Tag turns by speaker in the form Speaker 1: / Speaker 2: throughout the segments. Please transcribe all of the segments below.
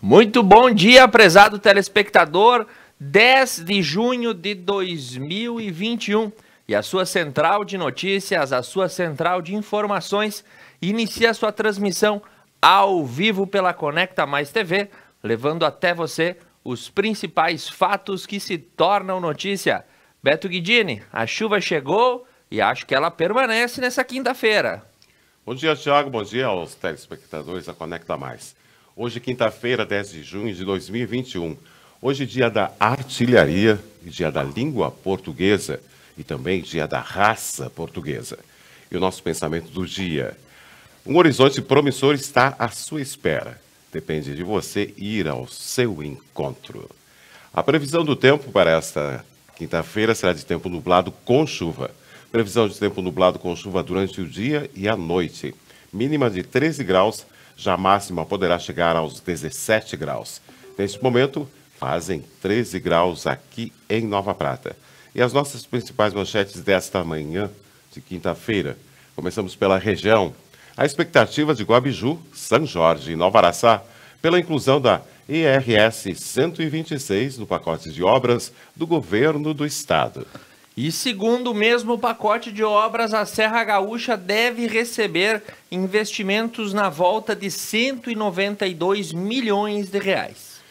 Speaker 1: Muito bom dia, prezado telespectador, 10 de junho de 2021. E a sua central de notícias, a sua central de informações, inicia a sua transmissão ao vivo pela Conecta Mais TV, levando até você os principais fatos que se tornam notícia. Beto Guidini, a chuva chegou e acho que ela permanece nessa quinta-feira.
Speaker 2: Bom dia, Thiago. Bom dia aos telespectadores da Conecta Mais. Hoje, quinta-feira, 10 de junho de 2021. Hoje, dia da artilharia e dia da língua portuguesa e também dia da raça portuguesa. E o nosso pensamento do dia. Um horizonte promissor está à sua espera. Depende de você ir ao seu encontro. A previsão do tempo para esta quinta-feira será de tempo nublado com chuva. Previsão de tempo nublado com chuva durante o dia e a noite. Mínima de 13 graus, já a máxima poderá chegar aos 17 graus. Neste momento, fazem 13 graus aqui em Nova Prata. E as nossas principais manchetes desta manhã de quinta-feira. Começamos pela região. A expectativa de Guabiju, São Jorge e Nova Araçá pela inclusão da ERS 126 no pacote de obras do governo do estado.
Speaker 1: E segundo o mesmo pacote de obras, a Serra Gaúcha deve receber investimentos na volta de 192 milhões de reais.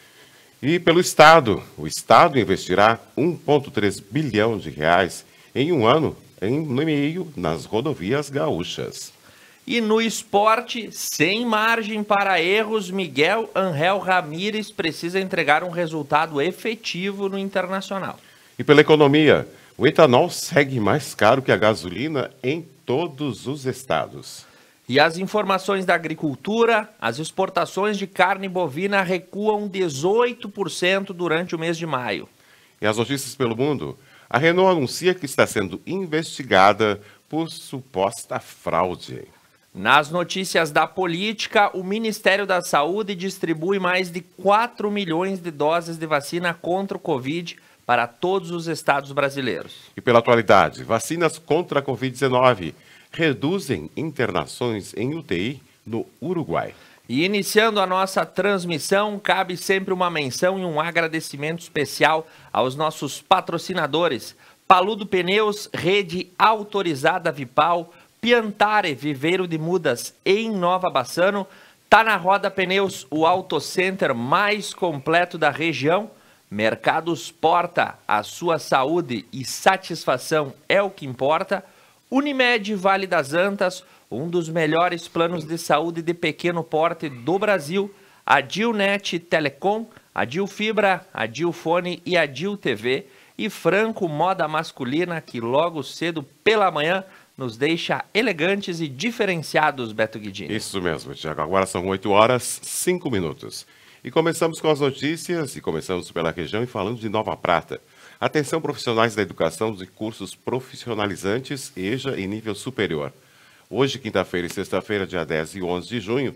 Speaker 2: E pelo estado, o estado investirá 1,3 bilhão de reais em um ano e meio nas rodovias gaúchas.
Speaker 1: E no esporte, sem margem para erros, Miguel Ángel Ramírez precisa entregar um resultado efetivo no Internacional.
Speaker 2: E pela economia, o etanol segue mais caro que a gasolina em todos os estados.
Speaker 1: E as informações da agricultura, as exportações de carne bovina recuam 18% durante o mês de maio.
Speaker 2: E as notícias pelo mundo, a Renault anuncia que está sendo investigada por suposta fraude.
Speaker 1: Nas notícias da política, o Ministério da Saúde distribui mais de 4 milhões de doses de vacina contra o Covid para todos os estados brasileiros.
Speaker 2: E pela atualidade, vacinas contra a Covid-19 reduzem internações em UTI no Uruguai.
Speaker 1: E iniciando a nossa transmissão, cabe sempre uma menção e um agradecimento especial aos nossos patrocinadores. Paludo Pneus, rede autorizada Vipal, Piantare, viveiro de mudas em Nova Bassano, Tá na Roda Pneus, o autocenter mais completo da região. Mercados Porta, a sua saúde e satisfação é o que importa. Unimed Vale das Antas, um dos melhores planos de saúde de pequeno porte do Brasil. A Dilnet Telecom, a Dilfibra, a Dilfone e a Dil TV. E Franco Moda Masculina, que logo cedo pela manhã nos deixa elegantes e diferenciados, Beto Guidini.
Speaker 2: Isso mesmo, Tiago. Agora são 8 horas, 5 minutos. E começamos com as notícias e começamos pela região e falando de Nova Prata. Atenção profissionais da educação de cursos profissionalizantes, EJA e nível superior. Hoje, quinta-feira e sexta-feira, dia 10 e 11 de junho,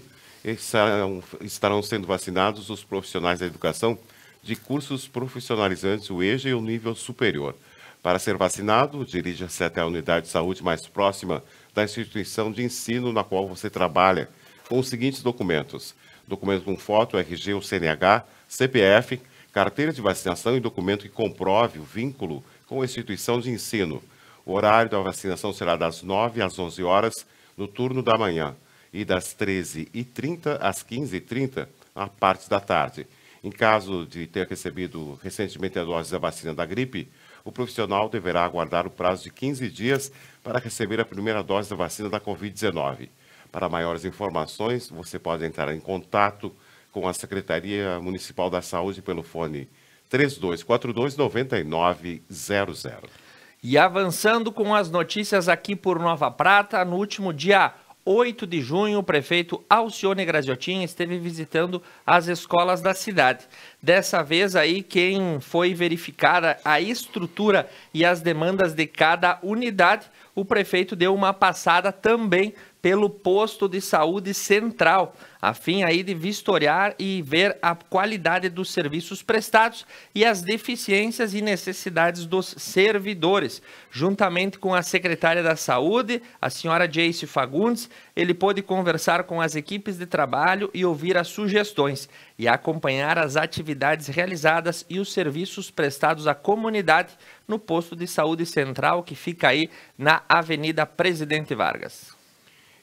Speaker 2: estarão sendo vacinados os profissionais da educação de cursos profissionalizantes, o EJA e o nível superior. Para ser vacinado, dirija-se até a unidade de saúde mais próxima da instituição de ensino na qual você trabalha, com os seguintes documentos. Documento com foto, RG ou CNH, CPF, carteira de vacinação e documento que comprove o vínculo com a instituição de ensino. O horário da vacinação será das 9 às 11 horas, no turno da manhã, e das 13h30 às 15h30, na parte da tarde. Em caso de ter recebido recentemente a dose da vacina da gripe, o profissional deverá aguardar o prazo de 15 dias para receber a primeira dose da vacina da Covid-19. Para maiores informações, você pode entrar em contato com a Secretaria Municipal da Saúde pelo fone 3242-9900.
Speaker 1: E avançando com as notícias aqui por Nova Prata, no último dia 8 de junho, o prefeito Alcione Graziotin esteve visitando as escolas da cidade. Dessa vez aí, quem foi verificada a estrutura e as demandas de cada unidade, o prefeito deu uma passada também pelo posto de saúde central, a fim aí de vistoriar e ver a qualidade dos serviços prestados e as deficiências e necessidades dos servidores. Juntamente com a secretária da Saúde, a senhora Jace Fagundes, ele pôde conversar com as equipes de trabalho e ouvir as sugestões e acompanhar as atividades realizadas e os serviços prestados à comunidade no posto de saúde central que fica aí na Avenida Presidente Vargas.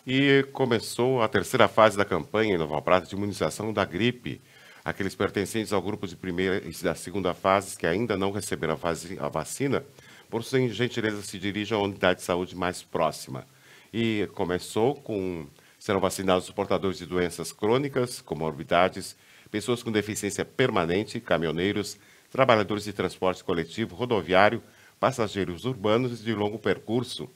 Speaker 2: E começou a terceira fase da campanha em Nova Prata de imunização da gripe. Aqueles pertencentes ao grupo de primeira e da segunda fases que ainda não receberam a vacina, por sua gentileza, se dirijam à unidade de saúde mais próxima. E serão vacinados os portadores de doenças crônicas, comorbidades, pessoas com deficiência permanente, caminhoneiros, trabalhadores de transporte coletivo, rodoviário, passageiros urbanos de longo percurso,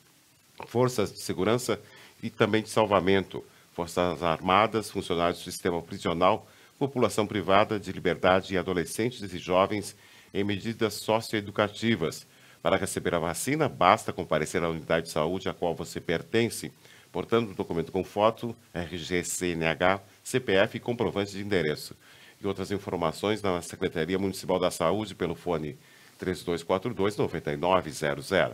Speaker 2: forças de segurança e também de salvamento, forças armadas, funcionários do sistema prisional, população privada de liberdade e adolescentes e jovens em medidas socioeducativas. Para receber a vacina, basta comparecer à unidade de saúde a qual você pertence, portanto, um documento com foto, RG, CNH, CPF e comprovante de endereço. E outras informações na Secretaria Municipal da Saúde pelo fone 3242-9900.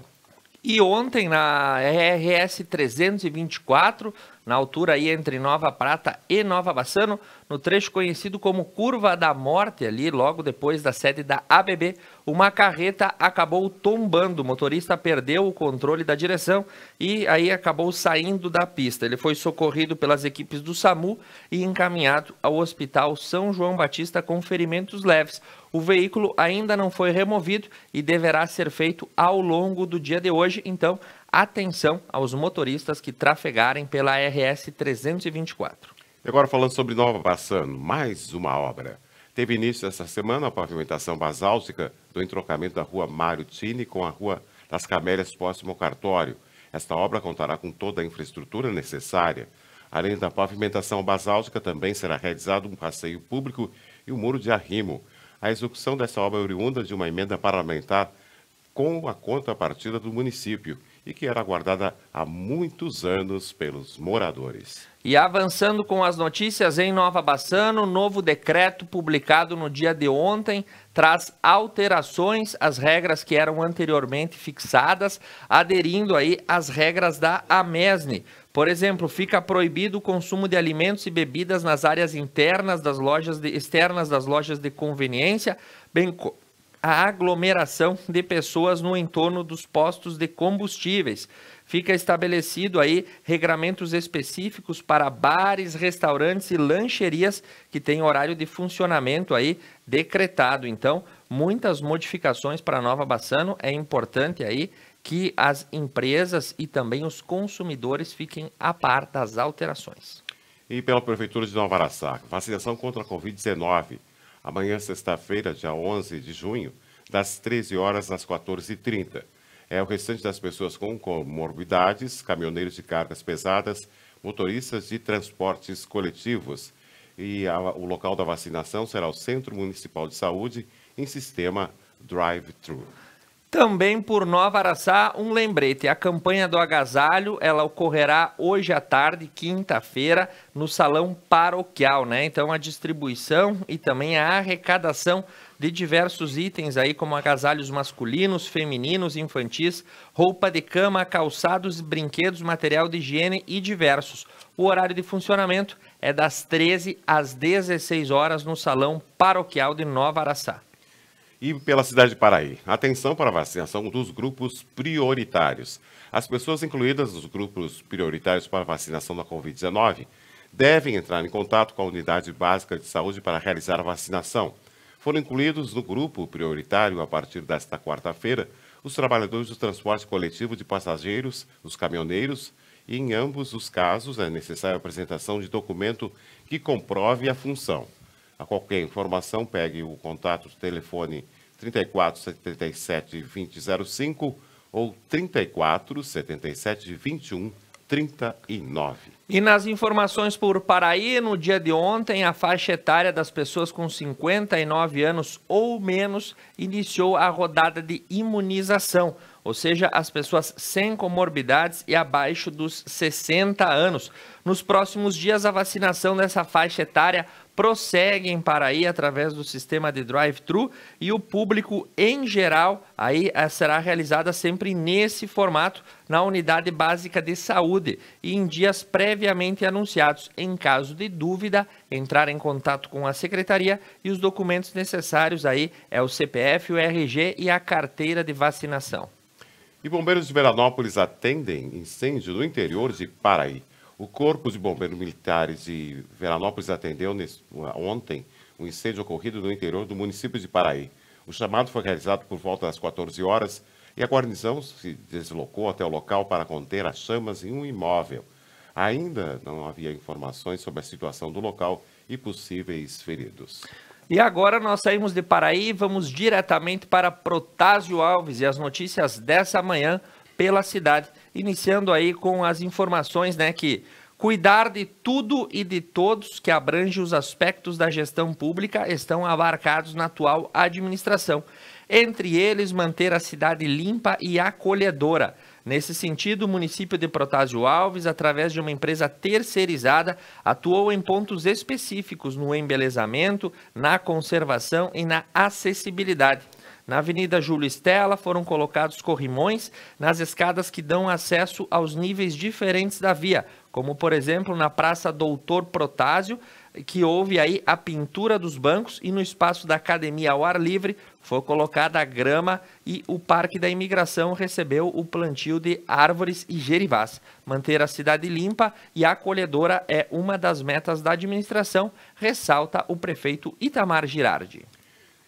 Speaker 1: E ontem, na RS 324, na altura aí entre Nova Prata e Nova Bassano, no trecho conhecido como Curva da Morte, ali logo depois da sede da ABB, uma carreta acabou tombando. O motorista perdeu o controle da direção e aí acabou saindo da pista. Ele foi socorrido pelas equipes do SAMU e encaminhado ao Hospital São João Batista com ferimentos leves. O veículo ainda não foi removido e deverá ser feito ao longo do dia de hoje. Então, atenção aos motoristas que trafegarem pela RS 324.
Speaker 2: E agora falando sobre Nova Bassano, mais uma obra. Teve início essa semana a pavimentação basáltica do entrocamento da rua Mário Tini com a rua das Camélias próximo ao cartório. Esta obra contará com toda a infraestrutura necessária. Além da pavimentação basáltica, também será realizado um passeio público e um muro de arrimo. A execução dessa obra é oriunda de uma emenda parlamentar com a contrapartida do município e que era aguardada há muitos anos pelos moradores.
Speaker 1: E avançando com as notícias em Nova Bassano, novo decreto publicado no dia de ontem traz alterações às regras que eram anteriormente fixadas, aderindo aí às regras da AMESNE. Por exemplo, fica proibido o consumo de alimentos e bebidas nas áreas internas das externas das lojas de conveniência, bem como a aglomeração de pessoas no entorno dos postos de combustíveis. Fica estabelecido aí regramentos específicos para bares, restaurantes e lancherias que têm horário de funcionamento aí decretado. Então, muitas modificações para Nova Bassano. É importante aí que as empresas e também os consumidores fiquem a par das alterações.
Speaker 2: E pela Prefeitura de Nova Araçá, vacinação contra a Covid-19. Amanhã, sexta-feira, dia 11 de junho, das 13 horas às 14h30. O restante das pessoas com comorbidades, caminhoneiros de cargas pesadas, motoristas de transportes coletivos. E o local da vacinação será o Centro Municipal de Saúde em sistema drive-thru.
Speaker 1: Também por Nova Araçá, um lembrete, a campanha do agasalho, ela ocorrerá hoje à tarde, quinta-feira, no salão paroquial, né? Então a distribuição e também a arrecadação de diversos itens aí, como agasalhos masculinos, femininos, infantis, roupa de cama, calçados, brinquedos, material de higiene e diversos. O horário de funcionamento é das 13 às 16 horas no salão paroquial de Nova Araçá.
Speaker 2: E pela cidade de Paraí, atenção para a vacinação dos grupos prioritários. As pessoas incluídas nos grupos prioritários para a vacinação da Covid-19 devem entrar em contato com a Unidade Básica de Saúde para realizar a vacinação. Foram incluídos no grupo prioritário, a partir desta quarta-feira, os trabalhadores do transporte coletivo de passageiros, os caminhoneiros, e em ambos os casos é necessária a apresentação de documento que comprove a função. A qualquer informação, pegue o contato do telefone 34 77 2005 ou 34 77 21 39.
Speaker 1: E nas informações por Paraí, no dia de ontem, a faixa etária das pessoas com 59 anos ou menos iniciou a rodada de imunização. ou seja, as pessoas sem comorbidades e abaixo dos 60 anos. Nos próximos dias, a vacinação dessa faixa etária prossegue em Paraí através do sistema de drive-thru e o público em geral aí será realizada sempre nesse formato na unidade básica de saúde e em dias previamente anunciados. Em caso de dúvida, entrar em contato com a secretaria e os documentos necessários aí é o CPF, o RG e a carteira de vacinação.
Speaker 2: E bombeiros de Veranópolis atendem incêndio no interior de Paraí. O Corpo de Bombeiros Militares de Veranópolis atendeu ontem um incêndio ocorrido no interior do município de Paraí. O chamado foi realizado por volta das 14 horas e a guarnição se deslocou até o local para conter as chamas em um imóvel. Ainda não havia informações sobre a situação do local e possíveis feridos.
Speaker 1: E agora nós saímos de Paraí e vamos diretamente para Protásio Alves e as notícias dessa manhã pela cidade. Iniciando aí com as informações, que cuidar de tudo e de todos que abrange os aspectos da gestão pública estão abarcados na atual administração. Entre eles, manter a cidade limpa e acolhedora. Nesse sentido, o município de Protásio Alves, através de uma empresa terceirizada, atuou em pontos específicos no embelezamento, na conservação e na acessibilidade. Na Avenida Júlio Estela foram colocados corrimões nas escadas que dão acesso aos níveis diferentes da via, como por exemplo na Praça Doutor Protásio, que houve aí a pintura dos bancos e no espaço da academia ao ar livre foi colocada a grama e o Parque da Imigração recebeu o plantio de árvores e gerivás. Manter a cidade limpa e acolhedora é uma das metas da administração, ressalta o prefeito Itamar Girardi.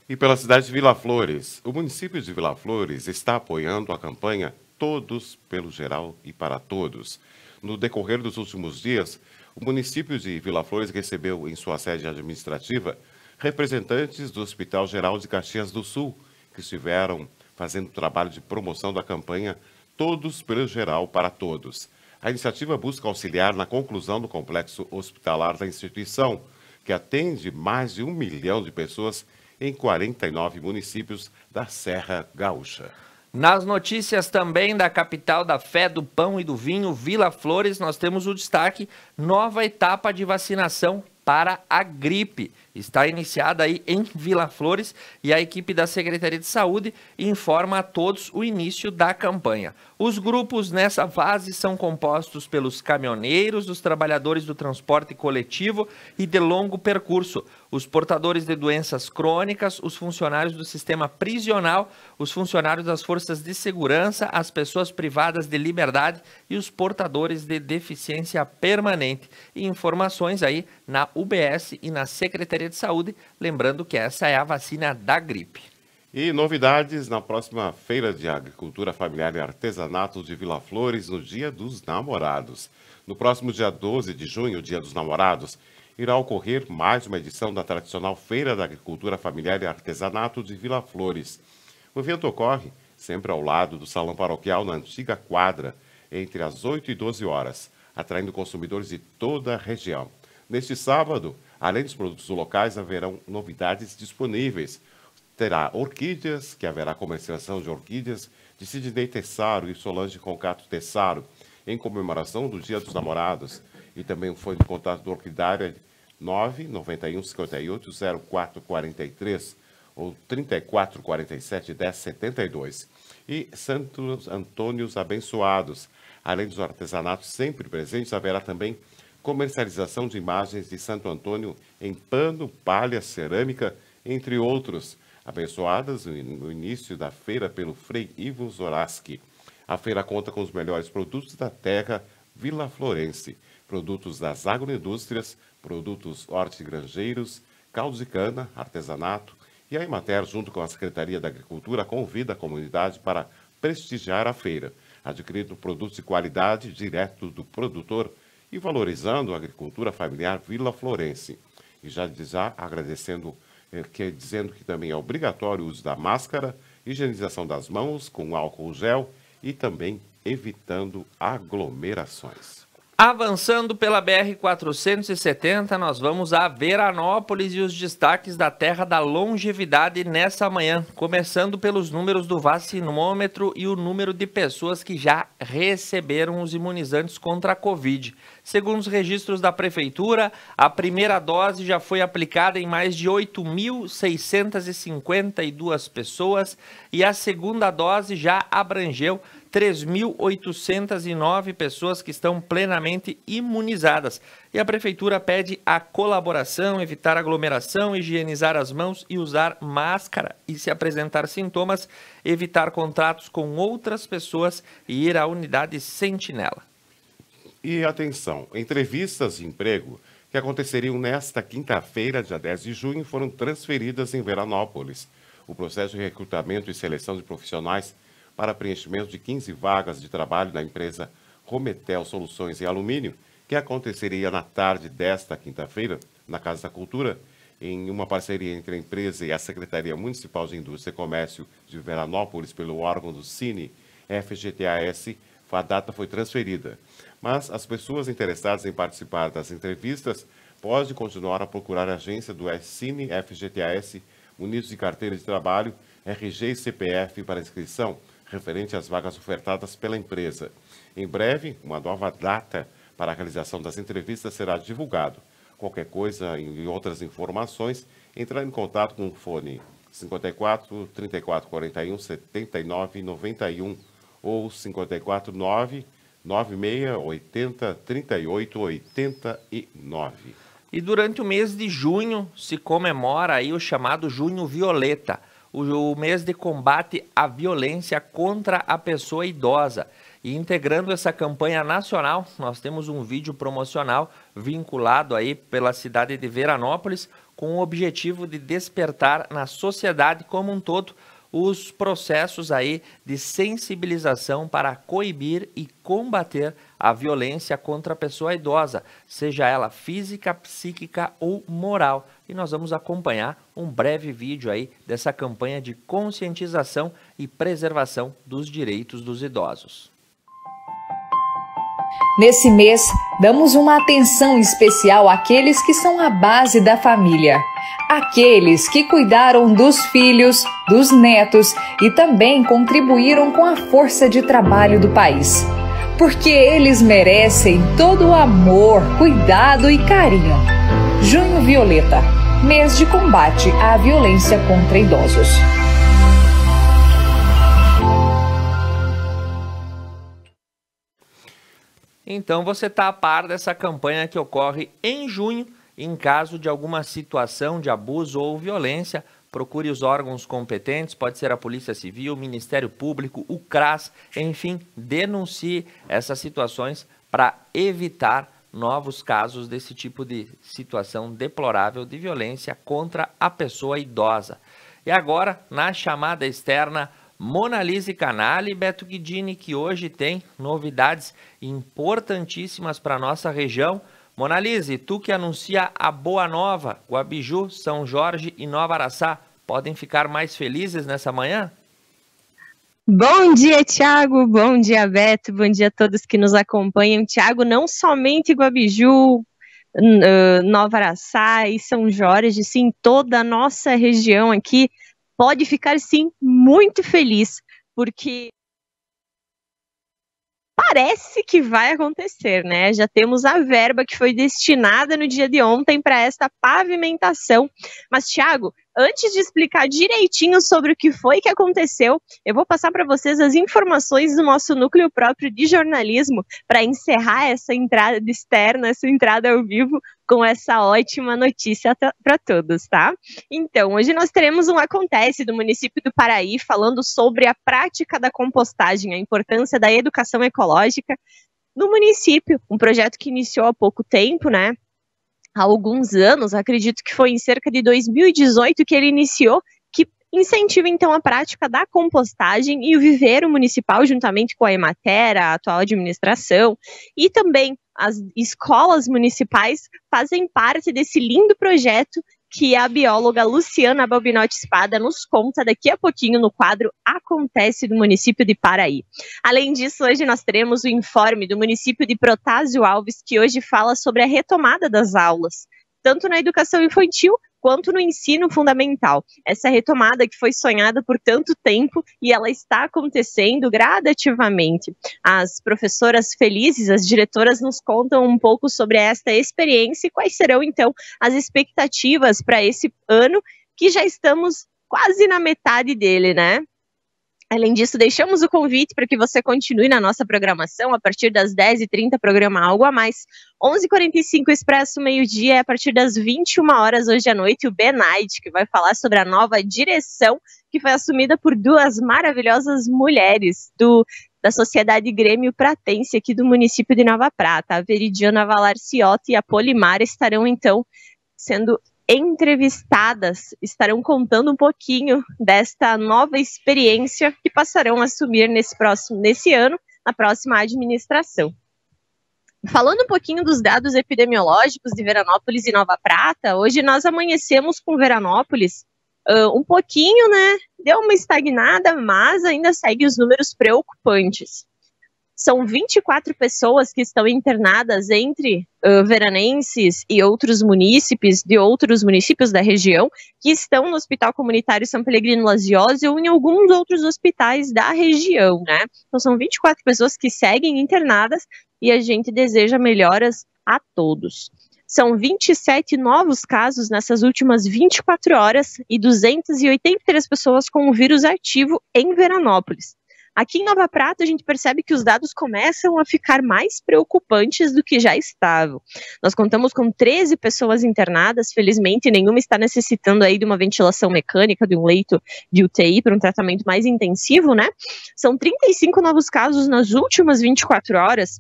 Speaker 2: E pela cidade de Vila Flores, o município de Vila Flores está apoiando a campanha Todos pelo Geral e para Todos. No decorrer dos últimos dias, o município de Vila Flores recebeu em sua sede administrativa representantes do Hospital Geral de Caxias do Sul, que estiveram fazendo trabalho de promoção da campanha Todos pelo Geral para Todos. A iniciativa busca auxiliar na conclusão do complexo hospitalar da instituição, que atende mais de 1 milhão de pessoas em 49 municípios da Serra Gaúcha.
Speaker 1: Nas notícias também da capital da fé, do pão e do vinho, Vila Flores, nós temos o destaque: nova etapa de vacinação para a gripe. Está iniciada aí em Vila Flores e a equipe da Secretaria de Saúde informa a todos o início da campanha. Os grupos nessa fase são compostos pelos caminhoneiros, os trabalhadores do transporte coletivo e de longo percurso, os portadores de doenças crônicas, os funcionários do sistema prisional, os funcionários das forças de segurança, as pessoas privadas de liberdade e os portadores de deficiência permanente. E informações aí na UBS e na Secretaria de Saúde, lembrando que essa é a vacina da gripe.
Speaker 2: E novidades na próxima Feira de Agricultura Familiar e Artesanato de Vila Flores, no Dia dos Namorados. No próximo dia 12 de junho, Dia dos Namorados, irá ocorrer mais uma edição da tradicional Feira da Agricultura Familiar e Artesanato de Vila Flores. O evento ocorre sempre ao lado do Salão Paroquial, na antiga quadra, entre as 8 e 12 horas, atraindo consumidores de toda a região. Neste sábado, além dos produtos locais, haverão novidades disponíveis. Terá orquídeas, que haverá comercialização de orquídeas, de Sidney Tessaro e Solange Concato Tessaro, em comemoração do Dia dos Namorados. E também o fone de contato do Orquidária 991 58 0443 ou 3447 1072. E Santos Antônios Abençoados. Além dos artesanatos sempre presentes, haverá também comercialização de imagens de Santo Antônio em pano, palha, cerâmica, entre outros, abençoadas no início da feira pelo Frei Ivo Zoraski. A feira conta com os melhores produtos da terra Vila Florense, produtos das agroindústrias, produtos hortigranjeiros, caldos de cana, artesanato, e a Emater, junto com a Secretaria da Agricultura, convida a comunidade para prestigiar a feira, adquirindo produtos de qualidade direto do produtor e valorizando a agricultura familiar Vila Florense. E já agradecendo, dizendo que também é obrigatório o uso da máscara, higienização das mãos com álcool gel e também evitando aglomerações.
Speaker 1: Avançando pela BR-470, nós vamos a Veranópolis e os destaques da Terra da Longevidade nessa manhã, começando pelos números do vacinômetro e o número de pessoas que já receberam os imunizantes contra a Covid. Segundo os registros da Prefeitura, a primeira dose já foi aplicada em mais de 8.652 pessoas e a segunda dose já abrangeu 3.809 pessoas que estão plenamente imunizadas. E a Prefeitura pede a colaboração, evitar aglomeração, higienizar as mãos e usar máscara. E se apresentar sintomas, evitar contatos com outras pessoas e ir à unidade sentinela.
Speaker 2: E atenção, entrevistas de emprego que aconteceriam nesta quinta-feira, dia 10 de junho, foram transferidas em Veranópolis. O processo de recrutamento e seleção de profissionais para preenchimento de 15 vagas de trabalho na empresa Rometel Soluções e Alumínio, que aconteceria na tarde desta quinta-feira, na Casa da Cultura, em uma parceria entre a empresa e a Secretaria Municipal de Indústria e Comércio de Veranópolis, pelo órgão do Cine FGTAS, a data foi transferida. Mas as pessoas interessadas em participar das entrevistas podem continuar a procurar a agência do Cine FGTAS, munidos de carteira de trabalho, RG e CPF para inscrição, referente às vagas ofertadas pela empresa. Em breve, uma nova data para a realização das entrevistas será divulgado. Qualquer coisa e outras informações, entrar em contato com o fone 54 34 41 79 91 ou 54 9 96 80 38 89.
Speaker 1: E durante o mês de junho se comemora aí o chamado Junho Violeta, o mês de combate à violência contra a pessoa idosa. E integrando essa campanha nacional, nós temos um vídeo promocional vinculado aí pela cidade de Veranópolis com o objetivo de despertar na sociedade como um todo os processos aí de sensibilização para coibir e combater a violência contra a pessoa idosa, seja ela física, psíquica ou moral. E nós vamos acompanhar um breve vídeo aí dessa campanha de conscientização e preservação dos direitos dos idosos.
Speaker 3: Nesse mês, damos uma atenção especial àqueles que são a base da família. Aqueles que cuidaram dos filhos, dos netos e também contribuíram com a força de trabalho do país. Porque eles merecem todo o amor, cuidado e carinho. Junho Violeta, mês de combate à violência contra idosos.
Speaker 1: Então você está a par dessa campanha que ocorre em junho. Em caso de alguma situação de abuso ou violência, procure os órgãos competentes, pode ser a Polícia Civil, o Ministério Público, o CRAS, enfim, denuncie essas situações para evitar novos casos desse tipo de situação deplorável de violência contra a pessoa idosa. E agora, na chamada externa, Monalise Canali e Beto Guidini, que hoje tem novidades importantíssimas para a nossa região. Monalise, tu que anuncia a Boa Nova, Guabiju, São Jorge e Nova Araçá, podem ficar mais felizes nessa manhã?
Speaker 4: Bom dia, Thiago, bom dia, Beto, bom dia a todos que nos acompanham. Thiago, não somente Guabiju, Nova Araçá e São Jorge, sim, toda a nossa região aqui pode ficar, sim, muito feliz, porque parece que vai acontecer, né? Já temos a verba que foi destinada no dia de ontem para esta pavimentação. Mas, Thiago, antes de explicar direitinho sobre o que foi que aconteceu, eu vou passar para vocês as informações do nosso núcleo próprio de jornalismo para encerrar essa entrada externa, essa entrada ao vivo, com essa ótima notícia para todos, tá? Então, hoje nós teremos um Acontece do município do Paraí falando sobre a prática da compostagem, a importância da educação ecológica no município, um projeto que iniciou há pouco tempo, né? Há alguns anos, acredito que foi em cerca de 2018 que ele iniciou, que incentiva então a prática da compostagem e o viveiro municipal, juntamente com a Emater, a atual administração, e também as escolas municipais fazem parte desse lindo projeto que a bióloga Luciana Balbinotti Spada nos conta daqui a pouquinho no quadro Acontece do município de Paraí. Além disso, hoje nós teremos o informe do município de Protásio Alves, que hoje fala sobre a retomada das aulas, tanto na educação infantil quanto no ensino fundamental. Essa retomada que foi sonhada por tanto tempo e ela está acontecendo gradativamente. As professoras felizes, as diretoras nos contam um pouco sobre esta experiência e quais serão então as expectativas para esse ano, que já estamos quase na metade dele, né? Além disso, deixamos o convite para que você continue na nossa programação. A partir das 10h30, programa Algo a Mais. 11h45, Expresso Meio-Dia. A partir das 21 horas hoje à noite, o B-Night, que vai falar sobre a nova direção que foi assumida por duas maravilhosas mulheres da Sociedade Grêmio Pratense aqui do município de Nova Prata. A Veridiana Valarciotti e a Polimar estarão, então, sendo entrevistadas, estarão contando um pouquinho desta nova experiência que passarão a assumir nesse ano, na próxima administração. Falando um pouquinho dos dados epidemiológicos de Veranópolis e Nova Prata, hoje nós amanhecemos com Veranópolis um pouquinho, né, deu uma estagnada, mas ainda segue os números preocupantes. São 24 pessoas que estão internadas entre veranenses e outros munícipes, de outros municípios da região, que estão no Hospital Comunitário São Pellegrino Laziose ou em alguns outros hospitais da região, né? Então são 24 pessoas que seguem internadas e a gente deseja melhoras a todos. São 27 novos casos nessas últimas 24 horas e 283 pessoas com o vírus ativo em Veranópolis. Aqui em Nova Prata, a gente percebe que os dados começam a ficar mais preocupantes do que já estavam. Nós contamos com 13 pessoas internadas, felizmente nenhuma está necessitando aí de uma ventilação mecânica, de um leito de UTI para um tratamento mais intensivo, né? São 35 novos casos nas últimas 24 horas,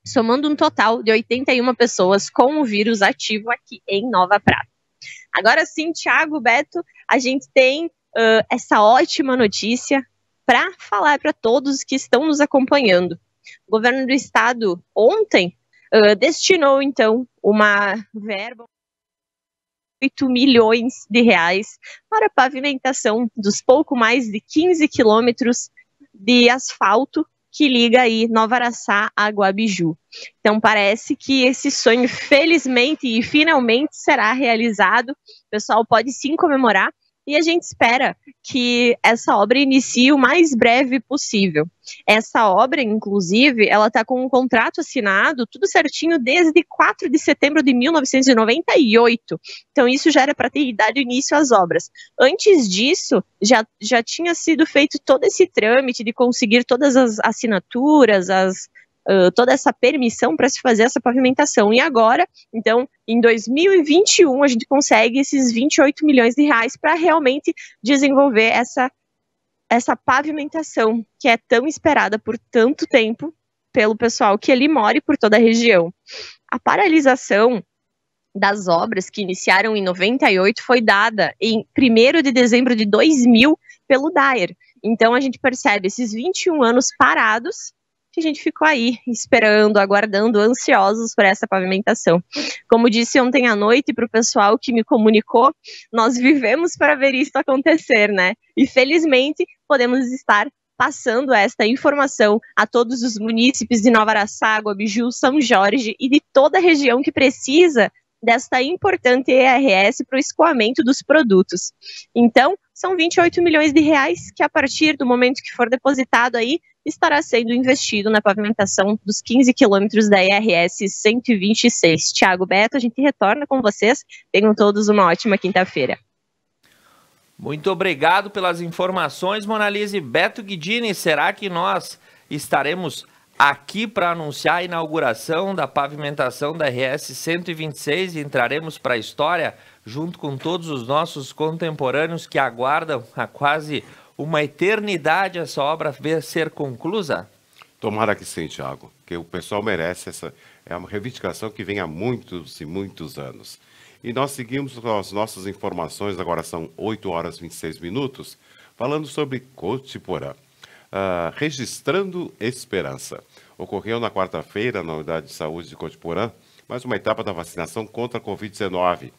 Speaker 4: somando um total de 81 pessoas com o vírus ativo aqui em Nova Prata. Agora sim, Thiago, Beto, a gente tem essa ótima notícia para falar para todos que estão nos acompanhando. O governo do estado ontem destinou, então, uma verba de 8 milhões de reais para a pavimentação dos pouco mais de 15 quilômetros de asfalto que liga aí Nova Araçá a Guabiju. Então parece que esse sonho, felizmente e finalmente, será realizado. O pessoal pode sim comemorar. E a gente espera que essa obra inicie o mais breve possível. Essa obra, inclusive, ela está com um contrato assinado, tudo certinho, desde 4 de setembro de 1998. Então isso já era para ter dado início às obras. Antes disso, já tinha sido feito todo esse trâmite de conseguir todas as assinaturas, toda essa permissão para se fazer essa pavimentação. E agora, então, em 2021, a gente consegue esses 28 milhões de reais para realmente desenvolver essa pavimentação que é tão esperada por tanto tempo pelo pessoal que ali mora e por toda a região. A paralisação das obras que iniciaram em 98 foi dada em 1º de dezembro de 2000 pelo DAER. Então a gente percebe esses 21 anos parados que a gente ficou aí esperando, aguardando, ansiosos por essa pavimentação. Como disse ontem à noite para o pessoal que me comunicou, nós vivemos para ver isso acontecer, né? E felizmente podemos estar passando esta informação a todos os munícipes de Nova Araçá, Guabiju, São Jorge e de toda a região que precisa desta importante ERS para o escoamento dos produtos. Então, são 28 milhões de reais que, a partir do momento que for depositado aí, estará sendo investido na pavimentação dos 15 quilômetros da ERS 126. Thiago, Beto, a gente retorna com vocês. Tenham todos uma ótima quinta-feira.
Speaker 1: Muito obrigado pelas informações, Monalise. Beto Guidini, será que nós estaremos aqui para anunciar a inauguração da pavimentação da RS 126 e entraremos para a história junto com todos os nossos contemporâneos que aguardam há quase uma eternidade essa obra ser conclusa?
Speaker 2: Tomara que sim, Thiago, que o pessoal merece. Essa é uma reivindicação que vem há muitos e muitos anos. E nós seguimos com as nossas informações, agora são 8 horas e 26 minutos, falando sobre Cotiporã. Registrando Esperança. Ocorreu na quarta-feira, na Unidade de Saúde de Cotiporã, mais uma etapa da vacinação contra a Covid-19.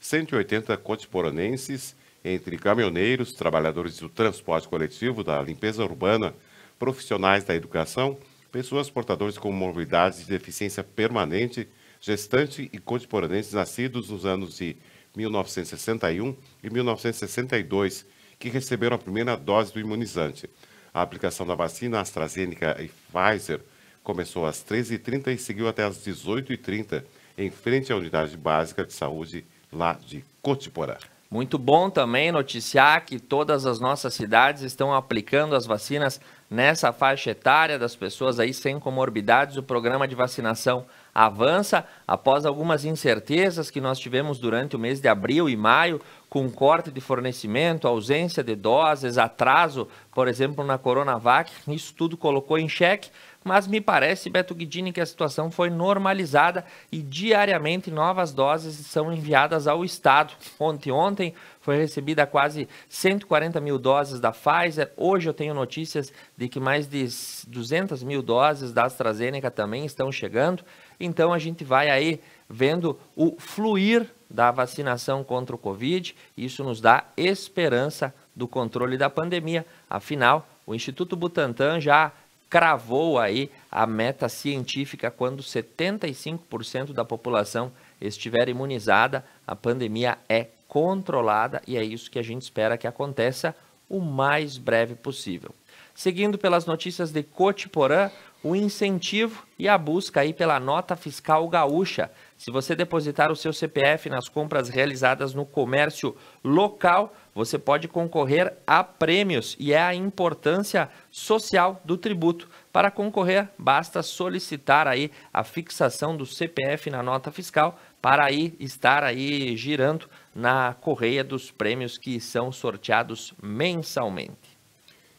Speaker 2: 180 cotiporanenses, entre caminhoneiros, trabalhadores do transporte coletivo, da limpeza urbana, profissionais da educação, pessoas portadoras com comorbidades de deficiência permanente, gestante e cotiporanenses nascidos nos anos de 1961 e 1962, que receberam a primeira dose do imunizante. A aplicação da vacina AstraZeneca e Pfizer começou às 13h30 e seguiu até às 18h30, em frente à unidade básica de saúde lá de Cotiporã.
Speaker 1: Muito bom também noticiar que todas as nossas cidades estão aplicando as vacinas nessa faixa etária das pessoas aí sem comorbidades. O programa de vacinação avança após algumas incertezas que nós tivemos durante o mês de abril e maio, com corte de fornecimento, ausência de doses, atraso, por exemplo, na Coronavac. Isso tudo colocou em xeque, mas me parece, Beto Guidini, que a situação foi normalizada e diariamente novas doses são enviadas ao Estado. Ontem foi recebida quase 140 mil doses da Pfizer. Hoje eu tenho notícias de que mais de 200 mil doses da AstraZeneca também estão chegando. Então a gente vai aí vendo o fluir da vacinação contra o Covid. Isso nos dá esperança do controle da pandemia. Afinal, o Instituto Butantan já cravou aí a meta científica: quando 75% da população estiver imunizada, a pandemia é controlada, e é isso que a gente espera que aconteça o mais breve possível. Seguindo pelas notícias de Cotiporã, o incentivo e a busca aí pela nota fiscal gaúcha. Se você depositar o seu CPF nas compras realizadas no comércio local, você pode concorrer a prêmios, e é a importância social do tributo. Para concorrer, basta solicitar aí a fixação do CPF na nota fiscal para aí estar aí girando na correia dos prêmios que são sorteados mensalmente.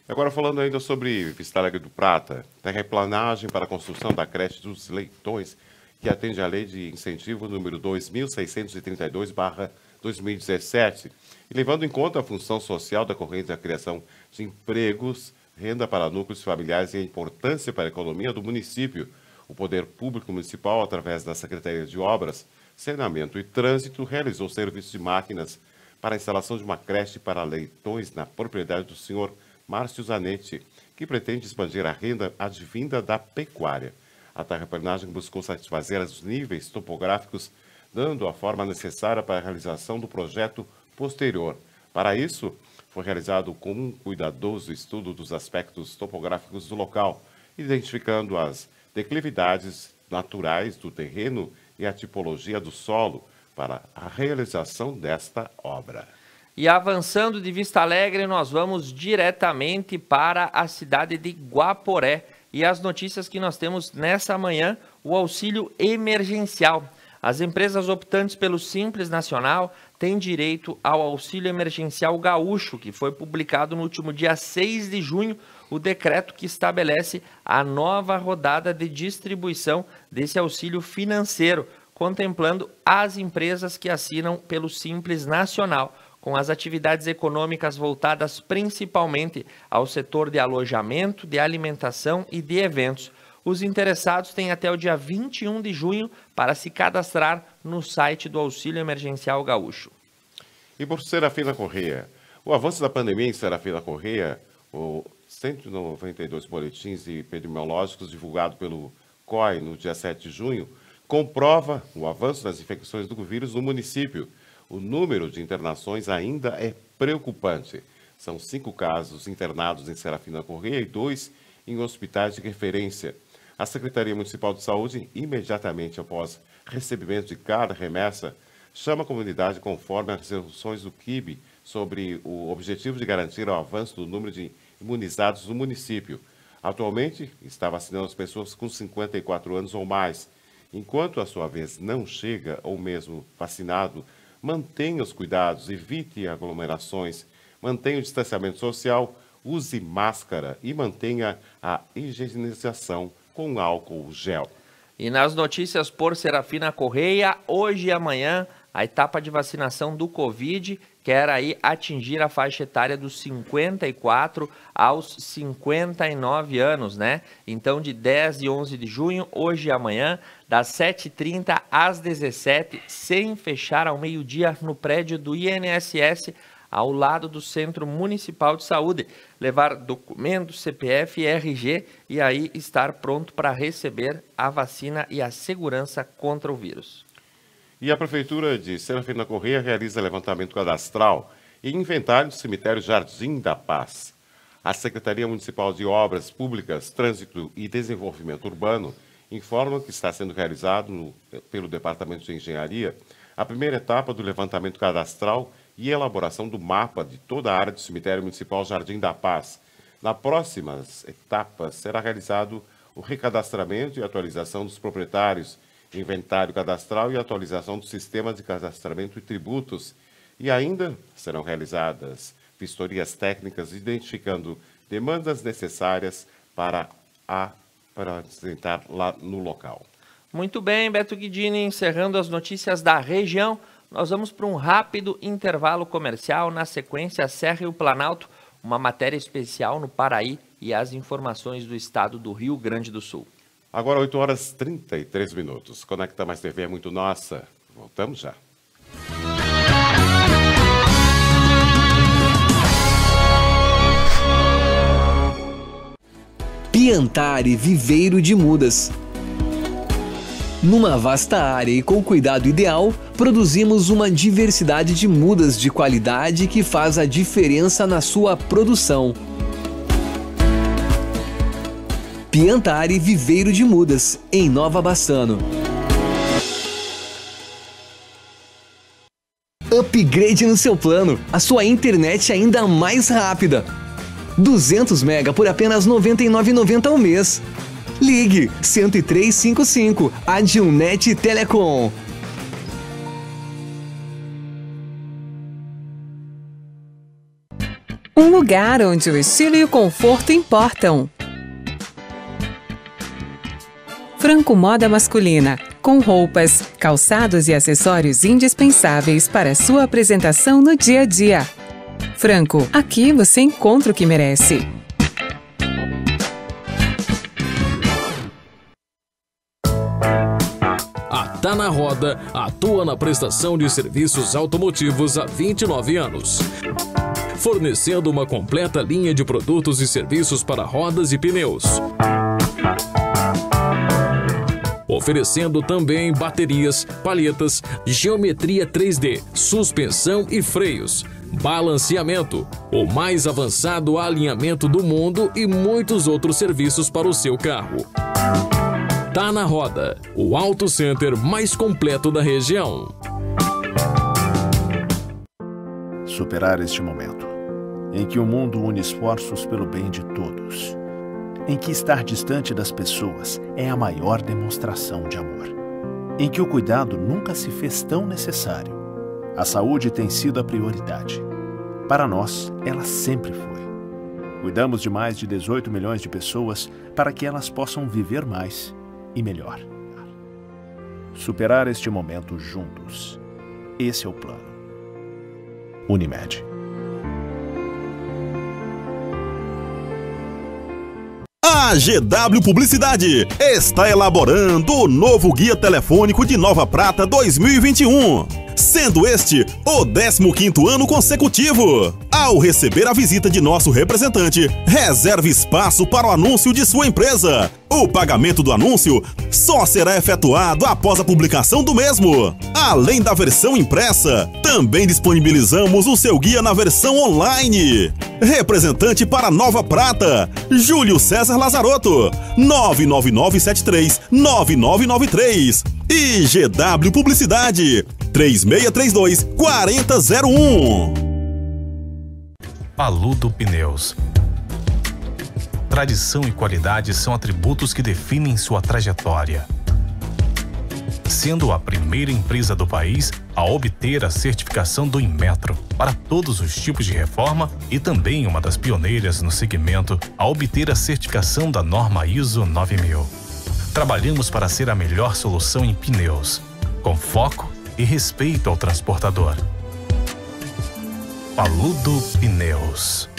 Speaker 2: Agora falando ainda sobre Vista Alegre do Prata, terraplanagem para a construção da creche dos Leitões, que atende à Lei de Incentivo número 2632/2017, e levando em conta a função social decorrente da criação de empregos, renda para núcleos familiares e a importância para a economia do município. O Poder Público Municipal, através da Secretaria de Obras, Saneamento e Trânsito, realizou serviço de máquinas para a instalação de uma creche para leitões na propriedade do senhor Márcio Zanetti, que pretende expandir a renda advinda da pecuária. A terraplanagem buscou satisfazer os níveis topográficos, dando a forma necessária para a realização do projeto posterior. Para isso, foi realizado com um cuidadoso estudo dos aspectos topográficos do local, identificando as declividades naturais do terreno e a tipologia do solo para a realização desta obra.
Speaker 1: E avançando de Vista Alegre, nós vamos diretamente para a cidade de Guaporé. E as notícias que nós temos nessa manhã: o auxílio emergencial. As empresas optantes pelo Simples Nacional têm direito ao auxílio emergencial gaúcho, que foi publicado no último dia 6 de junho, o decreto que estabelece a nova rodada de distribuição desse auxílio financeiro, contemplando as empresas que assinam pelo Simples Nacional, com as atividades econômicas voltadas principalmente ao setor de alojamento, de alimentação e de eventos. Os interessados têm até o dia 21 de junho para se cadastrar no site do Auxílio Emergencial Gaúcho.
Speaker 2: E por Serafina Correia, o avanço da pandemia em Serafina Correia, os 192 boletins epidemiológicos divulgados pelo COI no dia 7 de junho, comprova o avanço das infecções do vírus no município. O número de internações ainda é preocupante. São 5 casos internados em Serafina Correia e 2 em hospitais de referência. A Secretaria Municipal de Saúde, imediatamente após recebimento de cada remessa, chama a comunidade conforme as resoluções do CIB sobre o objetivo de garantir o avanço do número de imunizados no município. Atualmente, está vacinando as pessoas com 54 anos ou mais. Enquanto a sua vez não chega, ou mesmo vacinado, mantenha os cuidados, evite aglomerações, mantenha o distanciamento social, use máscara e mantenha a higienização com álcool gel.
Speaker 1: E nas notícias por Serafina Correia, hoje e amanhã, a etapa de vacinação do Covid, quer aí atingir a faixa etária dos 54 aos 59 anos, né? Então, de 10 e 11 de junho, hoje e amanhã, das 7h30 às 17h, sem fechar ao meio-dia, no prédio do INSS, ao lado do Centro Municipal de Saúde. Levar documento, CPF e RG e aí estar pronto para receber a vacina e a segurança contra o vírus.
Speaker 2: E a Prefeitura de Serafina Corrêa realiza levantamento cadastral e inventário do cemitério Jardim da Paz. A Secretaria Municipal de Obras Públicas, Trânsito e Desenvolvimento Urbano informa que está sendo realizado pelo Departamento de Engenharia a primeira etapa do levantamento cadastral e elaboração do mapa de toda a área do cemitério municipal Jardim da Paz. Na próximas etapas será realizado o recadastramento e atualização dos proprietários, inventário cadastral e atualização do sistema de cadastramento e tributos. E ainda serão realizadas vistorias técnicas identificando demandas necessárias para apresentar lá no local.
Speaker 1: Muito bem, Beto Guidini, encerrando as notícias da região. Nós vamos para um rápido intervalo comercial. Na sequência, a Serra e o Planalto, uma matéria especial no Paraí e as informações do estado do Rio Grande do Sul.
Speaker 2: Agora 8h33. Conecta Mais TV é muito nossa. Voltamos já.
Speaker 5: Piantari Viveiro de Mudas. Numa vasta área e com cuidado ideal, produzimos uma diversidade de mudas de qualidade que faz a diferença na sua produção. Piantari Viveiro de Mudas, em Nova Bassano. Upgrade no seu plano, a sua internet ainda mais rápida. 200 MB por apenas R$ 99,90 ao mês. Ligue 10355, Adilnet Telecom.
Speaker 6: Um lugar onde o estilo e o conforto importam. Franco Moda Masculina, com roupas, calçados e acessórios indispensáveis para sua apresentação no dia a dia. Franco, aqui você encontra o que merece.
Speaker 7: A Tá na Roda atua na prestação de serviços automotivos há 29 anos. Fornecendo uma completa linha de produtos e serviços para rodas e pneus. Oferecendo também baterias, palhetas, geometria 3D, suspensão e freios, balanceamento, o mais avançado alinhamento do mundo e muitos outros serviços para o seu carro. Tá na Roda, o Auto Center mais completo da região.
Speaker 8: Superar este momento, em que o mundo une esforços pelo bem de todos, em que estar distante das pessoas é a maior demonstração de amor, em que o cuidado nunca se fez tão necessário. A saúde tem sido a prioridade. Para nós, ela sempre foi. Cuidamos de mais de 18 milhões de pessoas para que elas possam viver mais e melhor. Superar este momento juntos. Esse é o plano. Unimed.
Speaker 9: A GW Publicidade está elaborando o novo Guia Telefônico de Nova Prata 2021, sendo este o 15º ano consecutivo. Ao receber a visita de nosso representante, reserve espaço para o anúncio de sua empresa. O pagamento do anúncio só será efetuado após a publicação do mesmo. Além da versão impressa, também disponibilizamos o seu guia na versão online. Representante para Nova Prata, Júlio César Lazarotto, 99973-9993. E GW Publicidade, 3632-4001.
Speaker 10: Paludo Pneus. Tradição e qualidade são atributos que definem sua trajetória. Sendo a primeira empresa do país a obter a certificação do Inmetro para todos os tipos de reforma e também uma das pioneiras no segmento a obter a certificação da norma ISO 9000. Trabalhamos para ser a melhor solução em pneus, com foco e respeito ao transportador. Paludo Pneus.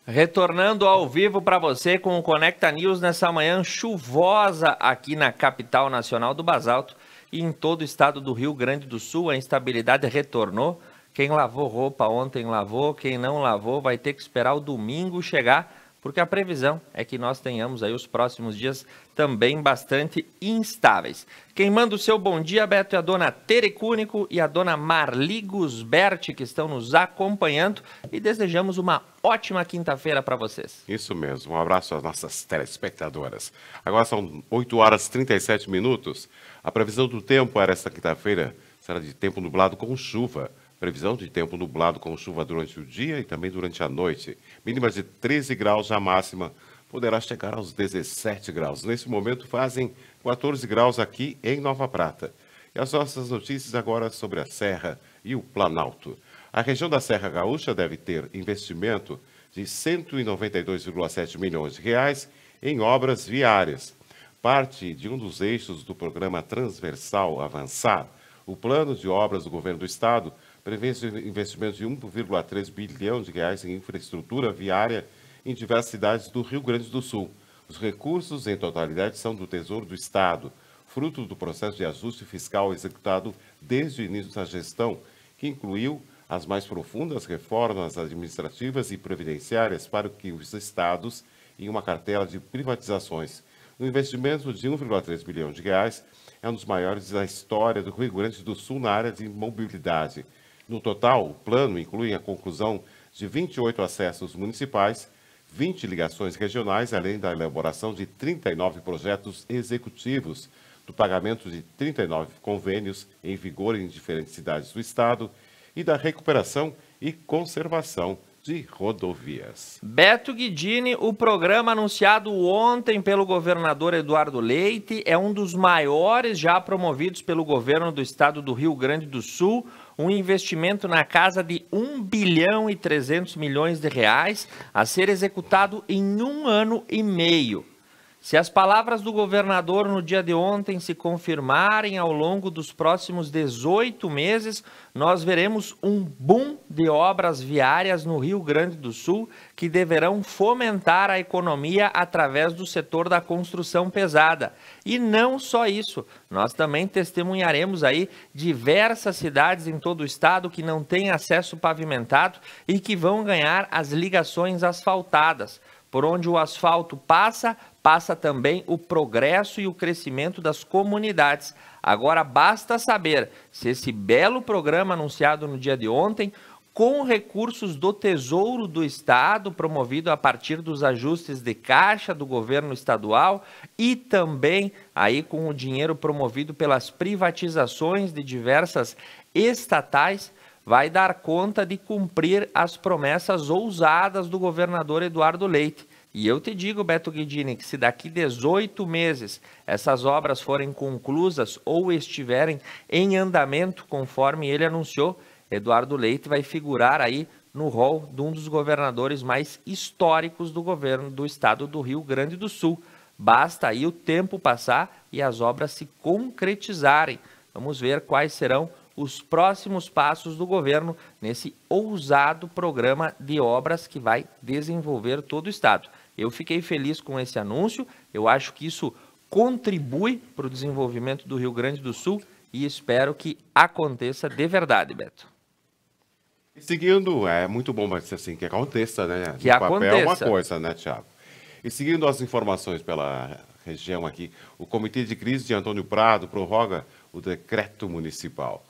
Speaker 1: Retornando ao vivo para você com o Conecta News nessa manhã chuvosa aqui na capital nacional do Basalto e em todo o estado do Rio Grande do Sul. A instabilidade retornou. Quem lavou roupa ontem lavou, quem não lavou vai ter que esperar o domingo chegar, porque a previsão é que nós tenhamos aí os próximos dias também bastante instáveis. Quem manda o seu bom dia, Beto, é a dona Tere Cúnico e a dona Marli Gusberti, que estão nos acompanhando, e desejamos uma ótima quinta-feira para vocês.
Speaker 2: Isso mesmo, um abraço às nossas telespectadoras. Agora são 8 horas e 37 minutos. A previsão do tempo para esta quinta-feira será de tempo nublado com chuva. Previsão de tempo nublado com chuva durante o dia e também durante a noite. Mínima de 13 graus, já máxima poderá chegar aos 17 graus. Nesse momento fazem 14 graus aqui em Nova Prata. E as nossas notícias agora sobre a Serra e o Planalto. A região da Serra Gaúcha deve ter investimento de 192,7 milhões de reais em obras viárias. Parte de um dos eixos do programa transversal Avançar, o plano de obras do governo do estado prevê investimentos de 1,3 bilhão de reais em infraestrutura viária em diversas cidades do Rio Grande do Sul. Os recursos, em totalidade, são do Tesouro do Estado, fruto do processo de ajuste fiscal executado desde o início da gestão, que incluiu as mais profundas reformas administrativas e previdenciárias para que os estados em uma cartela de privatizações. O investimento de 1,3 bilhão de reais é um dos maiores da história do Rio Grande do Sul na área de mobilidade. No total, o plano inclui a conclusão de 28 acessos municipais, 20 ligações regionais, além da elaboração de 39 projetos executivos, do pagamento de 39 convênios em vigor em diferentes cidades do estado e da recuperação e conservação de rodovias.
Speaker 1: Beto Guidini, o programa anunciado ontem pelo governador Eduardo Leite é um dos maiores já promovidos pelo governo do estado do Rio Grande do Sul, um investimento na casa de 1 bilhão e 300 milhões de reais a ser executado em 1 ano e meio. Se as palavras do governador no dia de ontem se confirmarem ao longo dos próximos 18 meses, nós veremos um boom de obras viárias no Rio Grande do Sul que deverão fomentar a economia através do setor da construção pesada. E não só isso, nós também testemunharemos aí diversas cidades em todo o estado que não têm acesso pavimentado e que vão ganhar as ligações asfaltadas. Por onde o asfalto passa também o progresso e o crescimento das comunidades. Agora basta saber se esse belo programa anunciado no dia de ontem, com recursos do Tesouro do Estado, promovido a partir dos ajustes de caixa do governo estadual e também aí com o dinheiro promovido pelas privatizações de diversas estatais, vai dar conta de cumprir as promessas ousadas do governador Eduardo Leite. E eu te digo, Beto Guidini, que se daqui 18 meses essas obras forem conclusas ou estiverem em andamento, conforme ele anunciou, Eduardo Leite vai figurar aí no rol de um dos governadores mais históricos do governo do estado do Rio Grande do Sul. Basta aí o tempo passar e as obras se concretizarem. Vamos ver quais serão os próximos passos do governo nesse ousado programa de obras que vai desenvolver todo o estado. Eu fiquei feliz com esse anúncio, eu acho que isso contribui para o desenvolvimento do Rio Grande do Sul e espero que aconteça de verdade, Beto.
Speaker 2: E seguindo, é muito bom, mas assim, que aconteça, né?
Speaker 1: Que aconteça.
Speaker 2: É uma coisa, né, Thiago? E seguindo as informações pela região aqui, o Comitê de Crise de Antônio Prado prorroga o decreto municipal.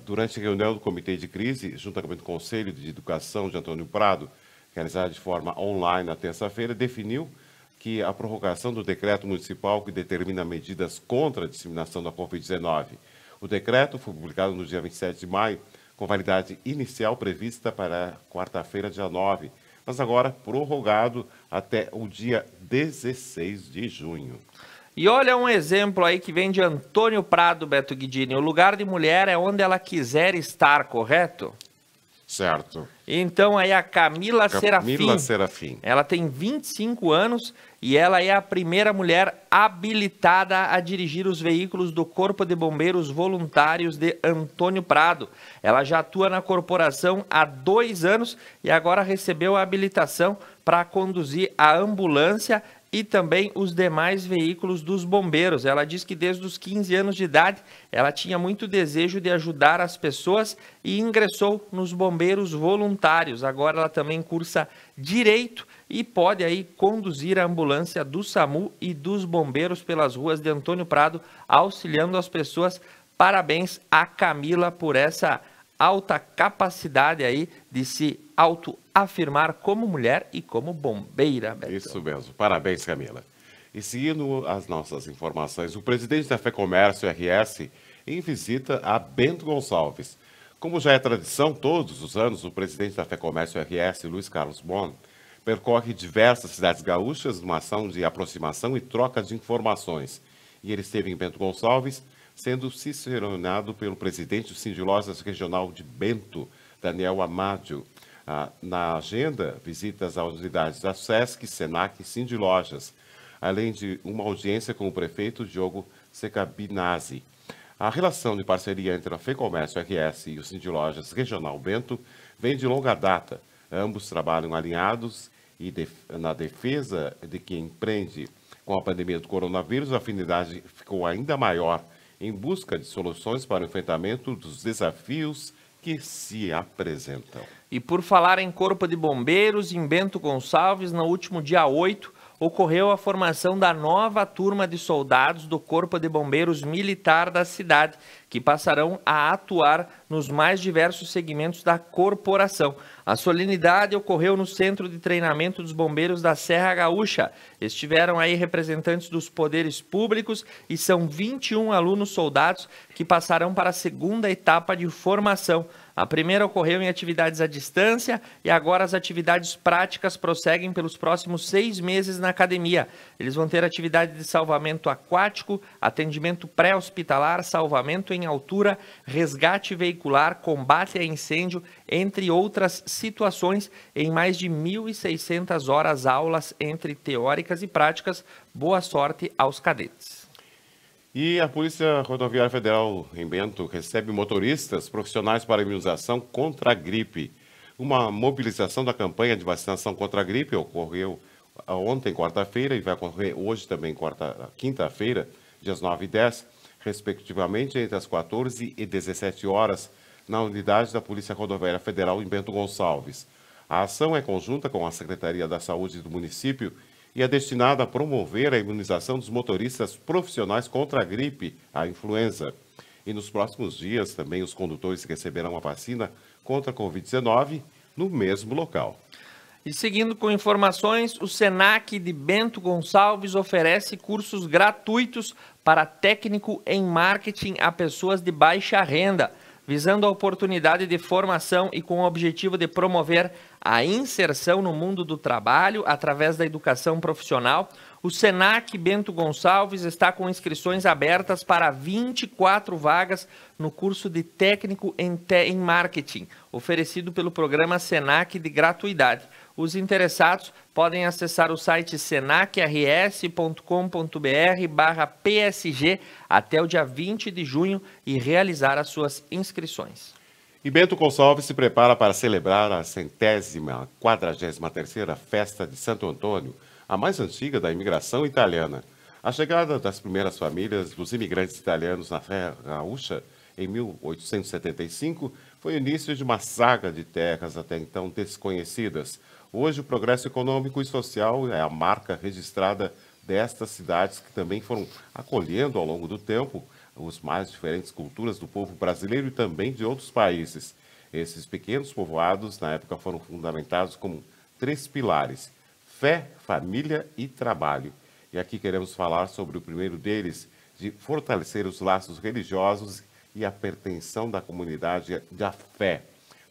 Speaker 2: Durante a reunião do Comitê de Crise, juntamente com o Conselho de Educação de Antônio Prado, realizada de forma online na terça-feira, definiu que a prorrogação do decreto municipal que determina medidas contra a disseminação da Covid-19. O decreto foi publicado no dia 27 de maio, com validade inicial prevista para quarta-feira, dia 9, mas agora prorrogado até o dia 16 de junho.
Speaker 1: E olha um exemplo aí que vem de Antônio Prado, Beto Guidini. O lugar de mulher é onde ela quiser estar, correto?
Speaker 2: Certo.
Speaker 1: Então aí a Camila
Speaker 2: Serafim.
Speaker 1: Ela tem 25 anos e ela é a primeira mulher habilitada a dirigir os veículos do Corpo de Bombeiros Voluntários de Antônio Prado. Ela já atua na corporação há 2 anos e agora recebeu a habilitação para conduzir a ambulância e também os demais veículos dos bombeiros. Ela diz que desde os 15 anos de idade ela tinha muito desejo de ajudar as pessoas e ingressou nos bombeiros voluntários. Agora ela também cursa Direito e pode aí conduzir a ambulância do SAMU e dos bombeiros pelas ruas de Antônio Prado, auxiliando as pessoas. Parabéns a Camila por essa alta capacidade aí de se autoafirmar como mulher e como bombeira, Beto.
Speaker 2: Isso mesmo. Parabéns, Camila. E seguindo as nossas informações, o presidente da FEComércio RS em visita a Bento Gonçalves. Como já é tradição, todos os anos, o presidente da FEComércio RS, Luiz Carlos Bon, percorre diversas cidades gaúchas numa ação de aproximação e troca de informações. E ele esteve em Bento Gonçalves, sendo ciceronado pelo presidente do Sindilosas Regional de Bento, Daniel Amádio. Na agenda, visitas às unidades da SESC, SENAC e Sindilojas, além de uma audiência com o prefeito Diogo Secabinazzi. A relação de parceria entre a FEComércio RS e o Sindilojas Regional Bento vem de longa data. Ambos trabalham alinhados e na defesa de quem empreende. Com a pandemia do coronavírus, a afinidade ficou ainda maior em busca de soluções para o enfrentamento dos desafios que se apresentam.
Speaker 1: E por falar em Corpo de Bombeiros, em Bento Gonçalves, no último dia 8, ocorreu a formação da nova turma de soldados do Corpo de Bombeiros Militar da cidade, que passarão a atuar nos mais diversos segmentos da corporação. A solenidade ocorreu no Centro de Treinamento dos Bombeiros da Serra Gaúcha. Estiveram aí representantes dos poderes públicos e são 21 alunos soldados que passarão para a segunda etapa de formação. A primeira ocorreu em atividades à distância e agora as atividades práticas prosseguem pelos próximos 6 meses na academia. Eles vão ter atividade de salvamento aquático, atendimento pré-hospitalar, salvamento em altura, resgate veicular, combate a incêndio, entre outras situações, em mais de 1.600 horas aulas entre teóricas e práticas. Boa sorte aos cadetes.
Speaker 2: E a Polícia Rodoviária Federal em Bento recebe motoristas profissionais para imunização contra a gripe. Uma mobilização da campanha de vacinação contra a gripe ocorreu ontem, quarta-feira, e vai ocorrer hoje também, quinta-feira, dias 9 e 10, respectivamente, entre as 14 e 17 horas, na unidade da Polícia Rodoviária Federal em Bento Gonçalves. A ação é conjunta com a Secretaria da Saúde do município e é destinada a promover a imunização dos motoristas profissionais contra a gripe, a influenza. E nos próximos dias também os condutores receberão a vacina contra a Covid-19 no mesmo local.
Speaker 1: E seguindo com informações, o SENAC de Bento Gonçalves oferece cursos gratuitos para técnico em marketing a pessoas de baixa renda, visando a oportunidade de formação e com o objetivo de promover a inserção no mundo do trabalho através da educação profissional. O SENAC Bento Gonçalves está com inscrições abertas para 24 vagas no curso de técnico em marketing, oferecido pelo programa SENAC de gratuidade. Os interessados podem acessar o site senacrs.com.br/PSG até o dia 20 de junho e realizar as suas inscrições.
Speaker 2: E Bento Gonçalves se prepara para celebrar a 143ª Festa de Santo Antônio, a mais antiga da imigração italiana. A chegada das primeiras famílias dos imigrantes italianos na Serra Gaúcha, em 1875, foi o início de uma saga de terras até então desconhecidas. Hoje, o progresso econômico e social é a marca registrada destas cidades que também foram acolhendo ao longo do tempo as mais diferentes culturas do povo brasileiro e também de outros países. Esses pequenos povoados, na época, foram fundamentados como 3 pilares: fé, família e trabalho. E aqui queremos falar sobre o primeiro deles, de fortalecer os laços religiosos e a pertenção da comunidade da fé.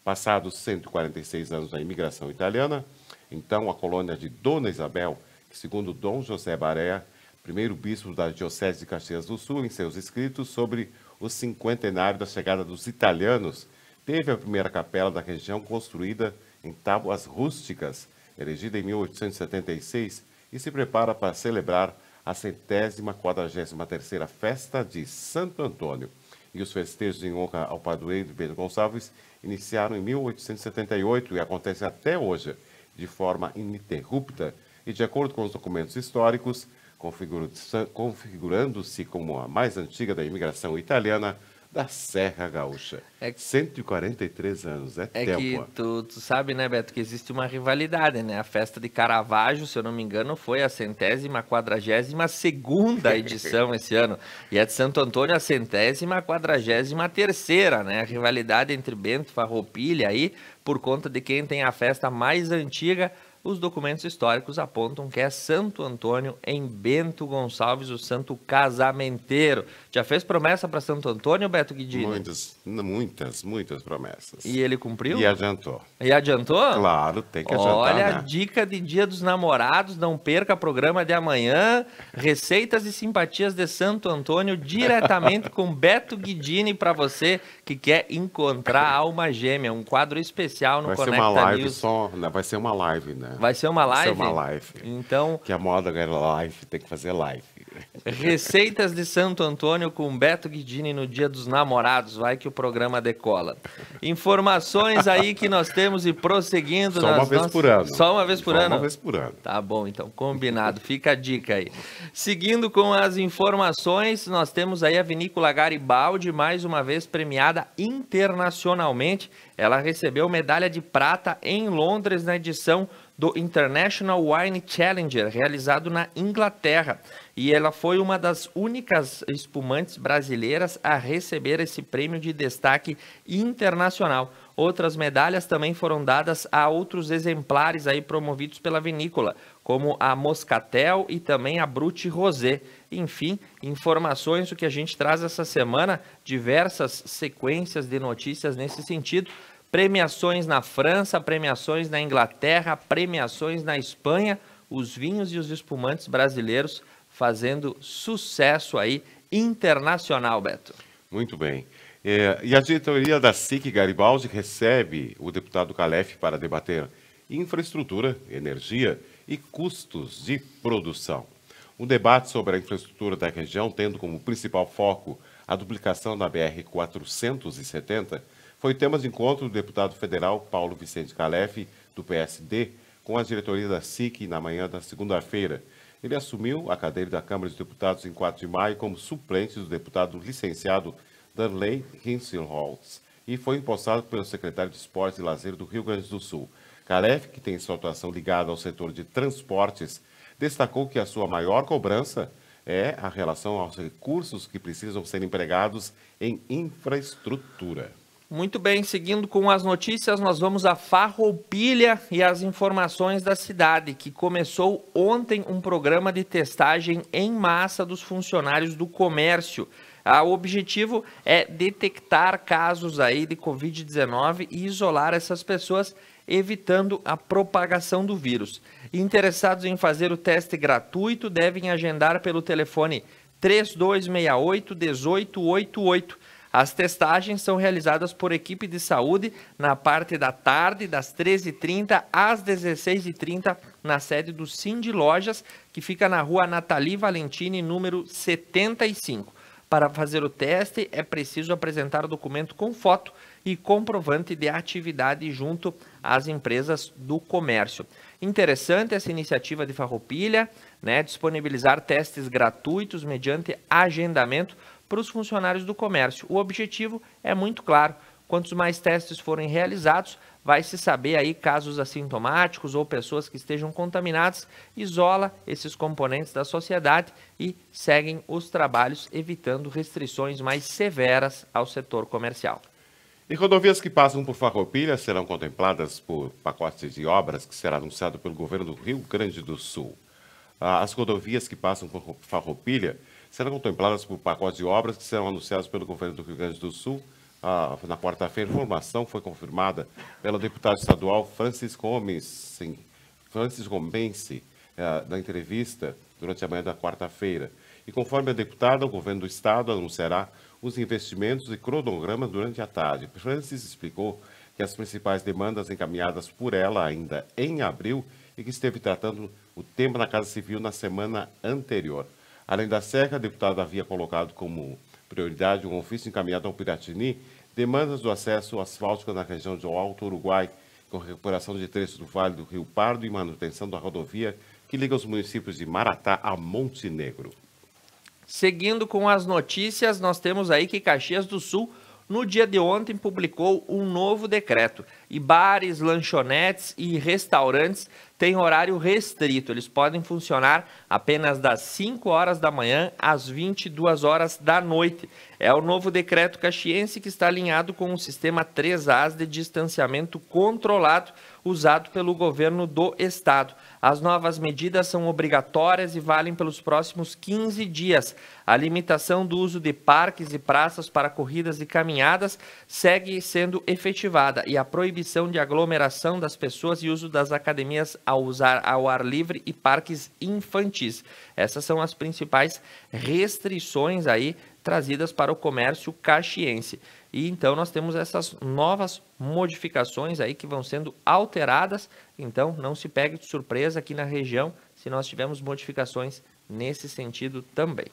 Speaker 2: Passados 146 anos da imigração italiana, então a colônia de Dona Isabel, que segundo Dom José Barea, primeiro bispo da Diocese de Caxias do Sul, em seus escritos sobre o 50º da chegada dos italianos, teve a primeira capela da região construída em tábuas rústicas, erigida em 1876, e se prepara para celebrar a 143ª Festa de Santo Antônio. E os festejos em honra ao padroeiro Bento Gonçalves iniciaram em 1878 e acontecem até hoje, de forma ininterrupta e de acordo com os documentos históricos, configurando-se como a mais antiga da imigração italiana da Serra Gaúcha. 143 anos, é tempo.
Speaker 1: Que tu sabe, né, Beto, que existe uma rivalidade, né? A festa de Caravaggio, se eu não me engano, foi a 142ª edição esse ano. E a de Santo Antônio, a 143ª, né? A rivalidade entre Bento e Farroupilha aí, por conta de quem tem a festa mais antiga. Os documentos históricos apontam que é Santo Antônio em Bento Gonçalves, o santo casamenteiro. Já fez promessa para Santo Antônio, Beto Guidini?
Speaker 2: Muitas promessas.
Speaker 1: E ele cumpriu?
Speaker 2: E adiantou.
Speaker 1: E adiantou?
Speaker 2: Claro, tem que adiantar,
Speaker 1: Olha,
Speaker 2: né?
Speaker 1: A dica de Dia dos Namorados, não perca o programa de amanhã. Receitas e simpatias de Santo Antônio, diretamente com Beto Guidini, para você que quer encontrar a alma gêmea. Um quadro especial no Conecta News.
Speaker 2: Vai ser uma live, né?
Speaker 1: Vai ser uma live?
Speaker 2: Vai ser uma live.
Speaker 1: Então...
Speaker 2: Que a moda agora é live, tem que fazer live.
Speaker 1: Receitas de Santo Antônio com Beto Guidini no Dia dos Namorados. Vai que o programa decola. Informações aí que nós temos e prosseguindo.
Speaker 2: Só uma vez por ano.
Speaker 1: Só uma vez por ano?
Speaker 2: Só uma vez por ano.
Speaker 1: Tá bom, então, combinado. Fica a dica aí. Seguindo com as informações, nós temos aí a Vinícola Garibaldi, mais uma vez premiada internacionalmente. Ela recebeu medalha de prata em Londres na edição do International Wine Challenger, realizado na Inglaterra. E ela foi uma das únicas espumantes brasileiras a receber esse prêmio de destaque internacional. Outras medalhas também foram dadas a outros exemplares aí promovidos pela vinícola, como a Moscatel e também a Brut Rosé. Enfim, informações do que a gente traz essa semana, diversas sequências de notícias nesse sentido. Premiações na França, premiações na Inglaterra, premiações na Espanha, os vinhos e os espumantes brasileiros fazendo sucesso aí internacional, Beto.
Speaker 2: Muito bem. E a diretoria da SIC Garibaldi recebe o deputado Calef para debater infraestrutura, energia e custos de produção. Um debate sobre a infraestrutura da região, tendo como principal foco a duplicação da BR-470, foi tema de encontro do deputado federal Paulo Vicente Calef, do PSD, com a diretoria da SIC na manhã da segunda-feira. Ele assumiu a cadeira da Câmara dos Deputados em 4 de maio como suplente do deputado licenciado Darley Hinselholtz e foi empossado pelo secretário de Esportes e Lazer do Rio Grande do Sul. Calef, que tem sua atuação ligada ao setor de transportes, destacou que a sua maior cobrança é a relação aos recursos que precisam ser empregados em infraestrutura.
Speaker 1: Muito bem, seguindo com as notícias, nós vamos a Farroupilha e as informações da cidade, que começou ontem um programa de testagem em massa dos funcionários do comércio. O objetivo é detectar casos aí de Covid-19 e isolar essas pessoas, evitando a propagação do vírus. Interessados em fazer o teste gratuito devem agendar pelo telefone 3268-1888. As testagens são realizadas por equipe de saúde na parte da tarde, das 13h30 às 16h30, na sede do Cindy Lojas, que fica na rua Nathalie Valentini, número 75. Para fazer o teste, é preciso apresentar o documento com foto e comprovante de atividade junto às empresas do comércio. Interessante essa iniciativa de Farroupilha, né, disponibilizar testes gratuitos mediante agendamento para os funcionários do comércio. O objetivo é muito claro: quantos mais testes forem realizados, vai se saber aí casos assintomáticos ou pessoas que estejam contaminadas, isola esses componentes da sociedade e seguem os trabalhos, evitando restrições mais severas ao setor comercial.
Speaker 2: E rodovias que passam por Farroupilha serão contempladas por pacotes de obras que será anunciado pelo governo do Rio Grande do Sul. As rodovias que passam por Farroupilha serão contempladas por pacotes de obras que serão anunciados pelo governo do Rio Grande do Sul. Na quarta-feira, a informação foi confirmada pelo deputado estadual Francis Gomense, na entrevista durante a manhã da quarta-feira. E conforme a deputada, o governo do estado anunciará os investimentos e cronograma durante a tarde. Francis explicou que as principais demandas encaminhadas por ela ainda em abril e que esteve tratando o tema na Casa Civil na semana anterior. Além da Serra, a deputada havia colocado como prioridade um ofício encaminhado ao Piratini, demandas do acesso asfáltico na região do Alto Uruguai, com recuperação de trechos do Vale do Rio Pardo e manutenção da rodovia que liga os municípios de Maratá a Montenegro.
Speaker 1: Seguindo com as notícias, nós temos aí que Caxias do Sul, no dia de ontem, publicou um novo decreto e bares, lanchonetes e restaurantes têm horário restrito. Eles podem funcionar apenas das 5 horas da manhã às 22 horas da noite. É o novo decreto caxiense que está alinhado com o sistema 3As de distanciamento controlado usado pelo governo do estado. As novas medidas são obrigatórias e valem pelos próximos 15 dias. A limitação do uso de parques e praças para corridas e caminhadas segue sendo efetivada e a proibição de aglomeração das pessoas e uso das academias ao ar livre e parques infantis. Essas são as principais restrições aí trazidas para o comércio caxiense. E então nós temos essas novas modificações aí que vão sendo alteradas. Então não se pegue de surpresa aqui na região se nós tivermos modificações nesse sentido também.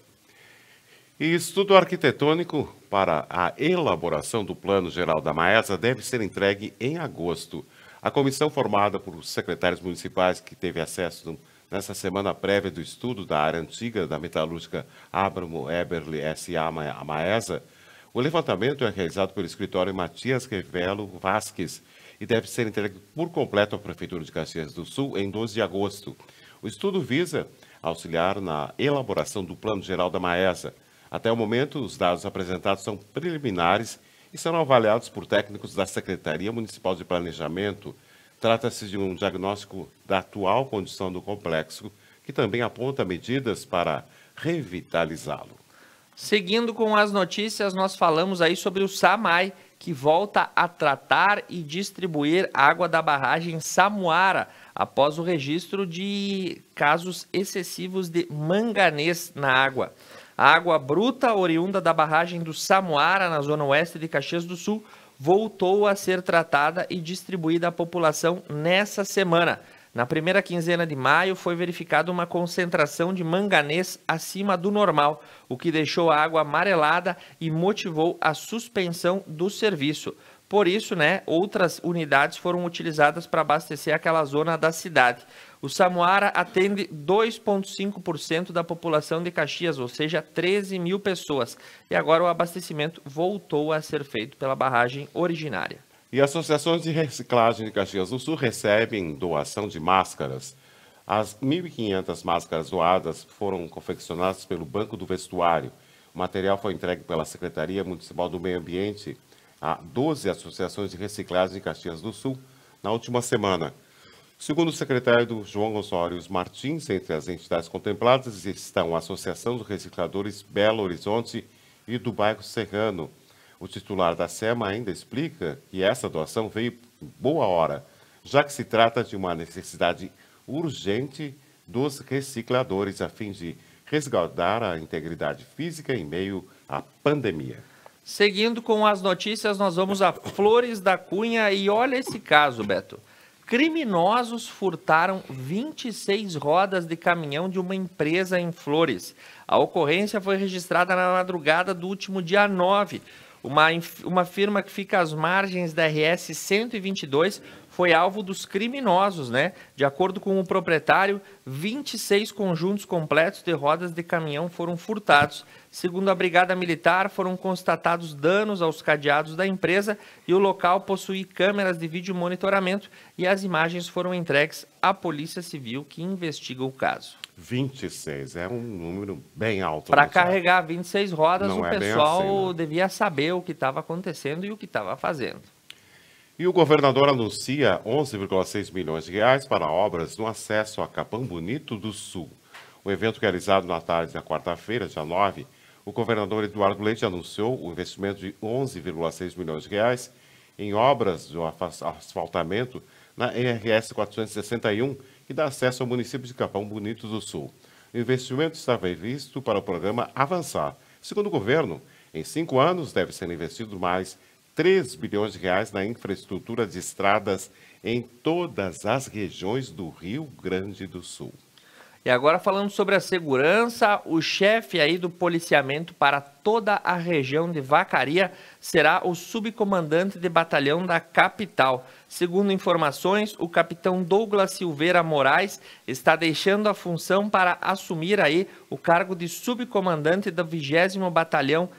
Speaker 2: E estudo arquitetônico para a elaboração do Plano Geral da Maesa deve ser entregue em agosto. A comissão formada por secretários municipais que teve acesso nessa semana prévia do estudo da área antiga da metalúrgica Abramo Eberle S.A. Maesa, o levantamento é realizado pelo escritório Matias Revelo Vasques e deve ser entregue por completo à Prefeitura de Caxias do Sul em 12 de agosto. O estudo visa auxiliar na elaboração do Plano Geral da Maesa. Até o momento, os dados apresentados são preliminares e serão avaliados por técnicos da Secretaria Municipal de Planejamento. Trata-se de um diagnóstico da atual condição do complexo, que também aponta medidas para revitalizá-lo.
Speaker 1: Seguindo com as notícias, nós falamos aí sobre o SAMAI, que volta a tratar e distribuir água da barragem Samuara, após o registro de casos excessivos de manganês na água. A água bruta, oriunda da barragem do Samuara, na zona oeste de Caxias do Sul, voltou a ser tratada e distribuída à população nessa semana. Na primeira quinzena de maio, foi verificada uma concentração de manganês acima do normal, o que deixou a água amarelada e motivou a suspensão do serviço. Por isso, outras unidades foram utilizadas para abastecer aquela zona da cidade. O Samuara atende 2,5% da população de Caxias, ou seja, 13 mil pessoas. E agora o abastecimento voltou a ser feito pela barragem originária.
Speaker 2: E associações de reciclagem de Caxias do Sul recebem doação de máscaras. As 1.500 máscaras doadas foram confeccionadas pelo Banco do Vestuário. O material foi entregue pela Secretaria Municipal do Meio Ambiente a 12 associações de reciclagem de Caxias do Sul na última semana. Segundo o secretário João Osório Martins, entre as entidades contempladas estão a Associação dos Recicladores Belo Horizonte e do Bairro Serrano. O titular da SEMA ainda explica que essa doação veio em boa hora, já que se trata de uma necessidade urgente dos recicladores a fim de resguardar a integridade física em meio à pandemia.
Speaker 1: Seguindo com as notícias, nós vamos a Flores da Cunha e olha esse caso, Beto. Criminosos furtaram 26 rodas de caminhão de uma empresa em Flores. A ocorrência foi registrada na madrugada do último dia 9. Uma firma que fica às margens da RS 122 foi alvo dos criminosos, De acordo com o proprietário, 26 conjuntos completos de rodas de caminhão foram furtados. Segundo a Brigada Militar, foram constatados danos aos cadeados da empresa e o local possui câmeras de vídeo monitoramento e as imagens foram entregues à Polícia Civil, que investiga o caso.
Speaker 2: 26, é um número bem alto.
Speaker 1: Para carregar 26 rodas,
Speaker 2: não
Speaker 1: o pessoal devia saber o que estava acontecendo e o que estava fazendo.
Speaker 2: E o governador anuncia 11,6 milhões de reais para obras no acesso a Capão Bonito do Sul. O evento realizado na tarde da quarta-feira, dia 9, o governador Eduardo Leite anunciou o investimento de 11,6 milhões de reais em obras de asfaltamento na RS 461, que dá acesso ao município de Capão Bonito do Sul. O investimento está previsto para o programa Avançar. Segundo o governo, Em 5 anos, deve ser investido mais 3 bilhões de reais na infraestrutura de estradas em todas as regiões do Rio Grande do Sul.
Speaker 1: E agora falando sobre a segurança, o chefe aí do policiamento para toda a região de Vacaria será o subcomandante de batalhão da capital. Segundo informações, o capitão Douglas Silveira Moraes está deixando a função para assumir aí o cargo de subcomandante do 20º Batalhão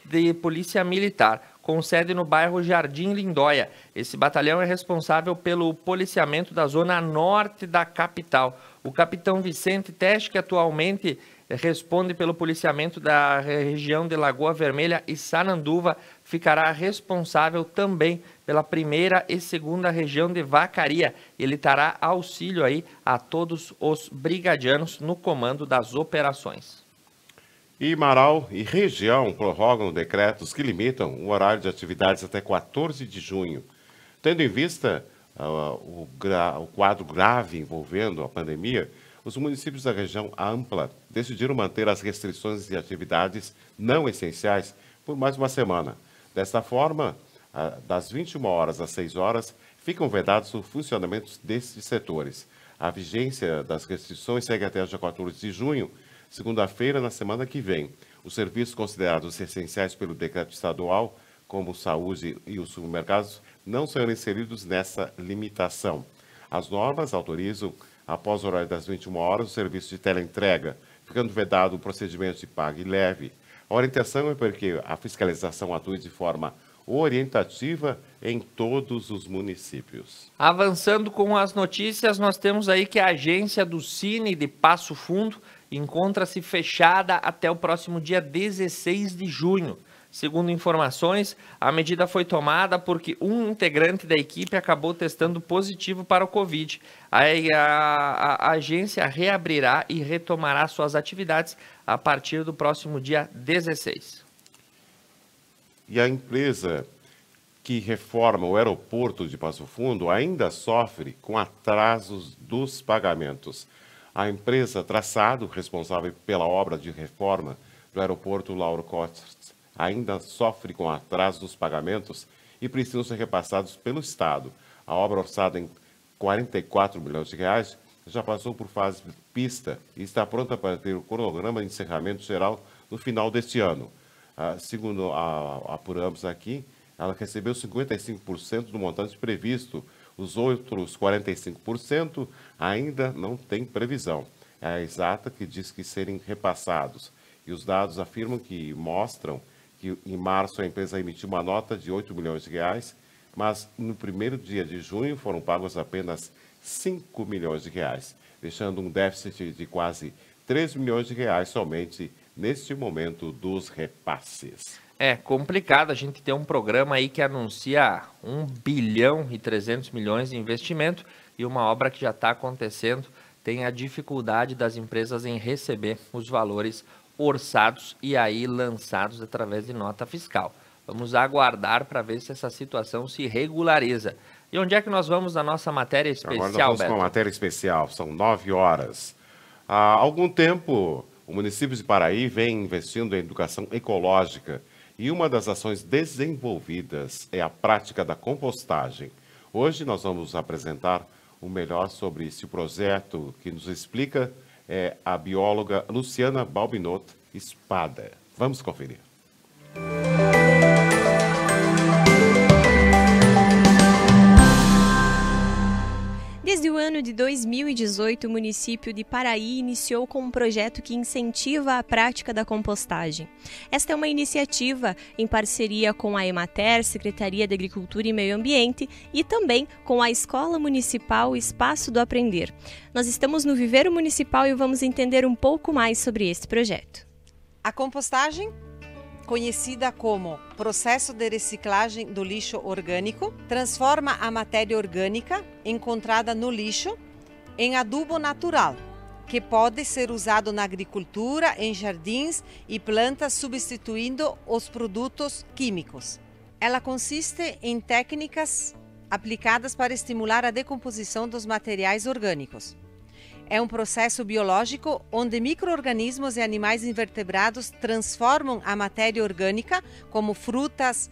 Speaker 1: de Polícia Militar, com sede no bairro Jardim Lindóia. Esse batalhão é responsável pelo policiamento da zona norte da capital. O capitão Vicente Teste, que atualmente responde pelo policiamento da região de Lagoa Vermelha e Sananduva, ficará responsável também pela 1ª e 2ª região de Vacaria. Ele dará auxílio aí a todos os brigadianos no comando das operações.
Speaker 2: E Marau e região prorrogam decretos que limitam o horário de atividades até 14 de junho. Tendo em vista o quadro grave envolvendo a pandemia, os municípios da região ampla decidiram manter as restrições de atividades não essenciais por mais uma semana. Desta forma, das 21 horas às 6 horas, ficam vedados o funcionamento desses setores. A vigência das restrições segue até o dia 14 de junho, segunda-feira, na semana que vem. Os serviços considerados essenciais pelo decreto estadual, como saúde e os supermercados, não serão inseridos nessa limitação. As normas autorizam, após o horário das 21 horas, o serviço de teleentrega, ficando vedado o procedimento de pague leve. A orientação é porque a fiscalização atue de forma orientativa em todos os municípios.
Speaker 1: Avançando com as notícias, nós temos aí que a agência do Cine de Passo Fundo encontra-se fechada até o próximo dia 16 de junho. Segundo informações, a medida foi tomada porque um integrante da equipe acabou testando positivo para o Covid. A agência reabrirá e retomará suas atividades a partir do próximo dia 16.
Speaker 2: E a empresa que reforma o aeroporto de Passo Fundo ainda sofre com atrasos dos pagamentos. A empresa Traçado, responsável pela obra de reforma do aeroporto Lauro Costa, ainda sofre com atraso dos pagamentos e precisam ser repassados pelo Estado. A obra, orçada em 44 milhões de reais, já passou por fase de pista e está pronta para ter o cronograma de encerramento geral no final deste ano. Segundo apuramos aqui, ela recebeu 55% do montante previsto. Os outros 45% ainda não têm previsão. É a exata que diz que serem repassados. E os dados afirmam que mostram que em março a empresa emitiu uma nota de 8 milhões de reais, mas no primeiro dia de junho foram pagos apenas 5 milhões de reais, deixando um déficit de quase 3 milhões de reais somente neste momento dos repasses.
Speaker 1: É complicado a gente ter um programa aí que anuncia 1 bilhão e 300 milhões de investimento e uma obra que já está acontecendo tem a dificuldade das empresas em receber os valores orçados e aí lançados através de nota fiscal. Vamos aguardar para ver se essa situação se regulariza. E onde é que nós vamos na nossa matéria especial,
Speaker 2: Agora nós vamos
Speaker 1: Beto?
Speaker 2: com a matéria especial, são 9 horas. Há algum tempo, o município de Paraí vem investindo em educação ecológica e uma das ações desenvolvidas é a prática da compostagem. Hoje nós vamos apresentar o melhor sobre esse projeto que nos explica a bióloga Luciana Balbinotto Espada. Vamos conferir.
Speaker 4: Desde o ano de 2018, o município de Paraí iniciou com um projeto que incentiva a prática da compostagem. Esta é uma iniciativa em parceria com a Emater, Secretaria de Agricultura e Meio Ambiente, e também com a Escola Municipal Espaço do Aprender. Nós estamos no Viveiro Municipal e vamos entender um pouco mais sobre este projeto.
Speaker 11: A compostagem, conhecida como processo de reciclagem do lixo orgânico, transforma a matéria orgânica encontrada no lixo em adubo natural, que pode ser usado na agricultura, em jardins e plantas, substituindo os produtos químicos. Ela consiste em técnicas aplicadas para estimular a decomposição dos materiais orgânicos. É um processo biológico onde micro-organismos e animais invertebrados transformam a matéria orgânica, como frutas,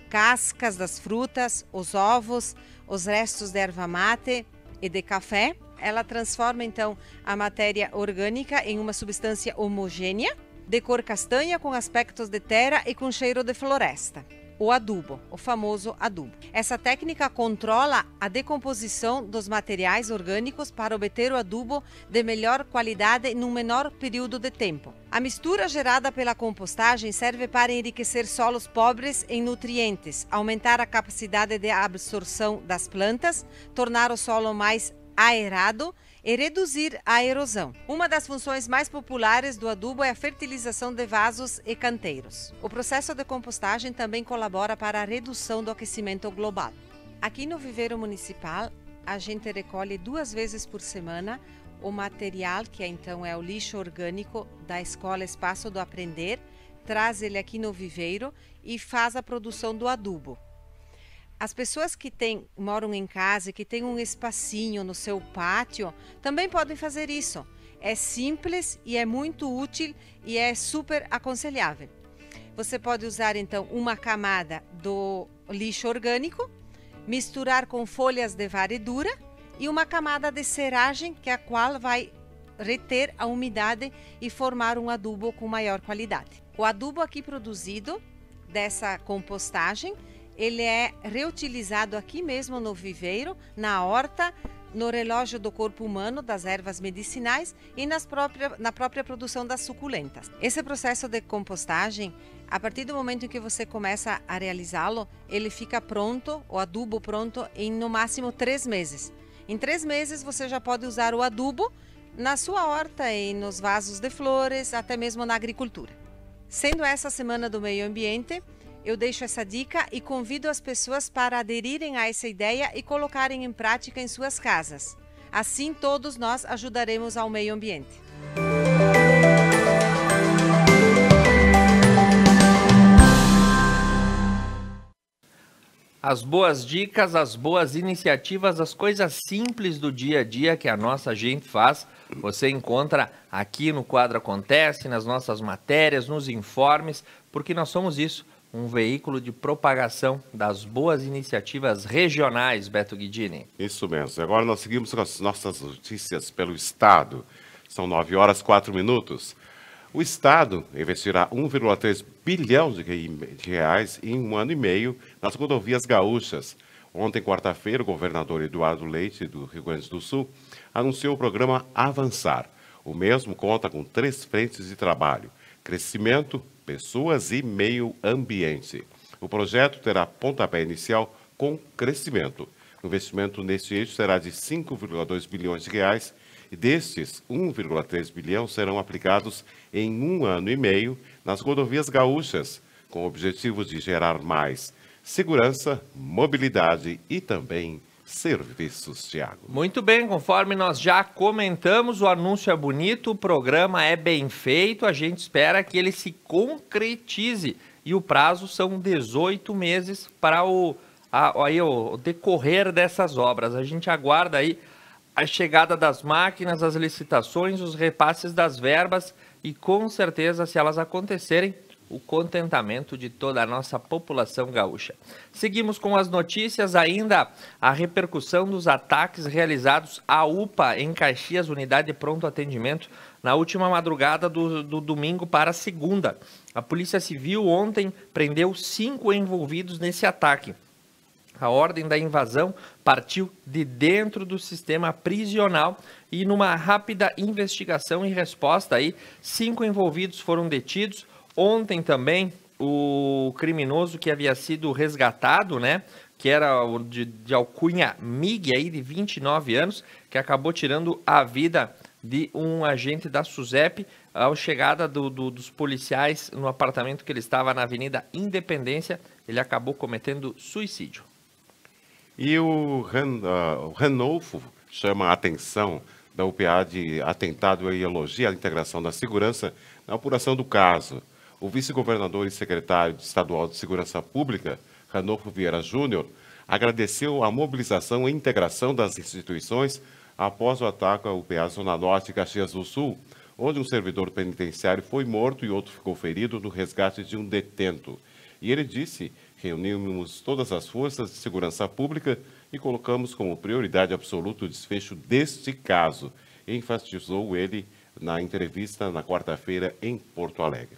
Speaker 11: cascas das frutas, os ovos, os restos de erva mate e de café. Ela transforma então a matéria orgânica em uma substância homogênea, de cor castanha, com aspectos de terra e com cheiro de floresta. O adubo, o famoso adubo. Essa técnica controla a decomposição dos materiais orgânicos para obter o adubo de melhor qualidade num menor período de tempo. A mistura gerada pela compostagem serve para enriquecer solos pobres em nutrientes, aumentar a capacidade de absorção das plantas, tornar o solo mais aerado e reduzir a erosão. Uma das funções mais populares do adubo é a fertilização de vasos e canteiros. O processo de compostagem também colabora para a redução do aquecimento global. Aqui no viveiro municipal, a gente recolhe 2 vezes por semana o material, que então é o lixo orgânico da Escola Espaço do Aprender, traz ele aqui no viveiro e faz a produção do adubo. As pessoas que moram em casa e que têm um espacinho no seu pátio também podem fazer isso. É simples e é muito útil e é super aconselhável. Você pode usar então uma camada do lixo orgânico, misturar com folhas de varredura e uma camada de seragem, que a qual vai reter a umidade e formar um adubo com maior qualidade. O adubo aqui produzido dessa compostagem, ele é reutilizado aqui mesmo no viveiro, na horta, no relógio do corpo humano, das ervas medicinais e na própria produção das suculentas. Esse processo de compostagem, a partir do momento em que você começa a realizá-lo, ele fica pronto, o adubo pronto, em no máximo 3 meses. Em 3 meses você já pode usar o adubo na sua horta e nos vasos de flores, até mesmo na agricultura. Sendo essa Semana do Meio Ambiente, eu deixo essa dica e convido as pessoas para aderirem a essa ideia e colocarem em prática em suas casas. Assim, todos nós ajudaremos ao meio ambiente.
Speaker 1: As boas dicas, as boas iniciativas, as coisas simples do dia a dia que a nossa gente faz, você encontra aqui no Quadro Acontece, nas nossas matérias, nos informes, porque nós somos isso. Um veículo de propagação das boas iniciativas regionais, Beto Guidini.
Speaker 2: Isso mesmo. Agora nós seguimos com as nossas notícias pelo Estado. São 9h04. O Estado investirá 1,3 bilhão de reais em 1 ano e meio nas rodovias gaúchas. Ontem, quarta-feira, o governador Eduardo Leite, do Rio Grande do Sul, anunciou o programa Avançar. O mesmo conta com 3 frentes de trabalho: crescimento, pessoas e meio ambiente. O projeto terá pontapé inicial com crescimento. O investimento neste eixo será de 5,2 bilhões de reais e destes, 1,3 bilhão serão aplicados em 1 ano e meio nas rodovias gaúchas, com o objetivo de gerar mais segurança, mobilidade e também serviços, Thiago.
Speaker 1: Muito bem, conforme nós já comentamos, o anúncio é bonito, o programa é bem feito, a gente espera que ele se concretize e o prazo são 18 meses para o decorrer dessas obras. A gente aguarda aí a chegada das máquinas, as licitações, os repasses das verbas e com certeza, se elas acontecerem, o contentamento de toda a nossa população gaúcha. Seguimos com as notícias, ainda a repercussão dos ataques realizados à UPA em Caxias, unidade de pronto atendimento, na última madrugada do domingo para segunda. A Polícia Civil ontem prendeu 5 envolvidos nesse ataque. A ordem da invasão partiu de dentro do sistema prisional e numa rápida investigação e resposta aí, 5 envolvidos foram detidos. Ontem também, o criminoso que havia sido resgatado, né, que era o de alcunha Mig, aí, de 29 anos, que acabou tirando a vida de um agente da SUSEP ao chegada dos policiais no apartamento que ele estava na Avenida Independência, ele acabou cometendo suicídio.
Speaker 2: E o Ranolfo chama a atenção da UPA de atentado e elogia a integração da segurança na apuração do caso. O vice-governador e secretário estadual de Segurança Pública, Ranolfo Vieira Júnior, agradeceu a mobilização e integração das instituições após o ataque ao UPA Zona Norte, Caxias do Sul, onde um servidor penitenciário foi morto e outro ficou ferido no resgate de um detento. E ele disse: reunimos todas as forças de segurança pública e colocamos como prioridade absoluta o desfecho deste caso, enfatizou ele na entrevista na quarta-feira em Porto Alegre.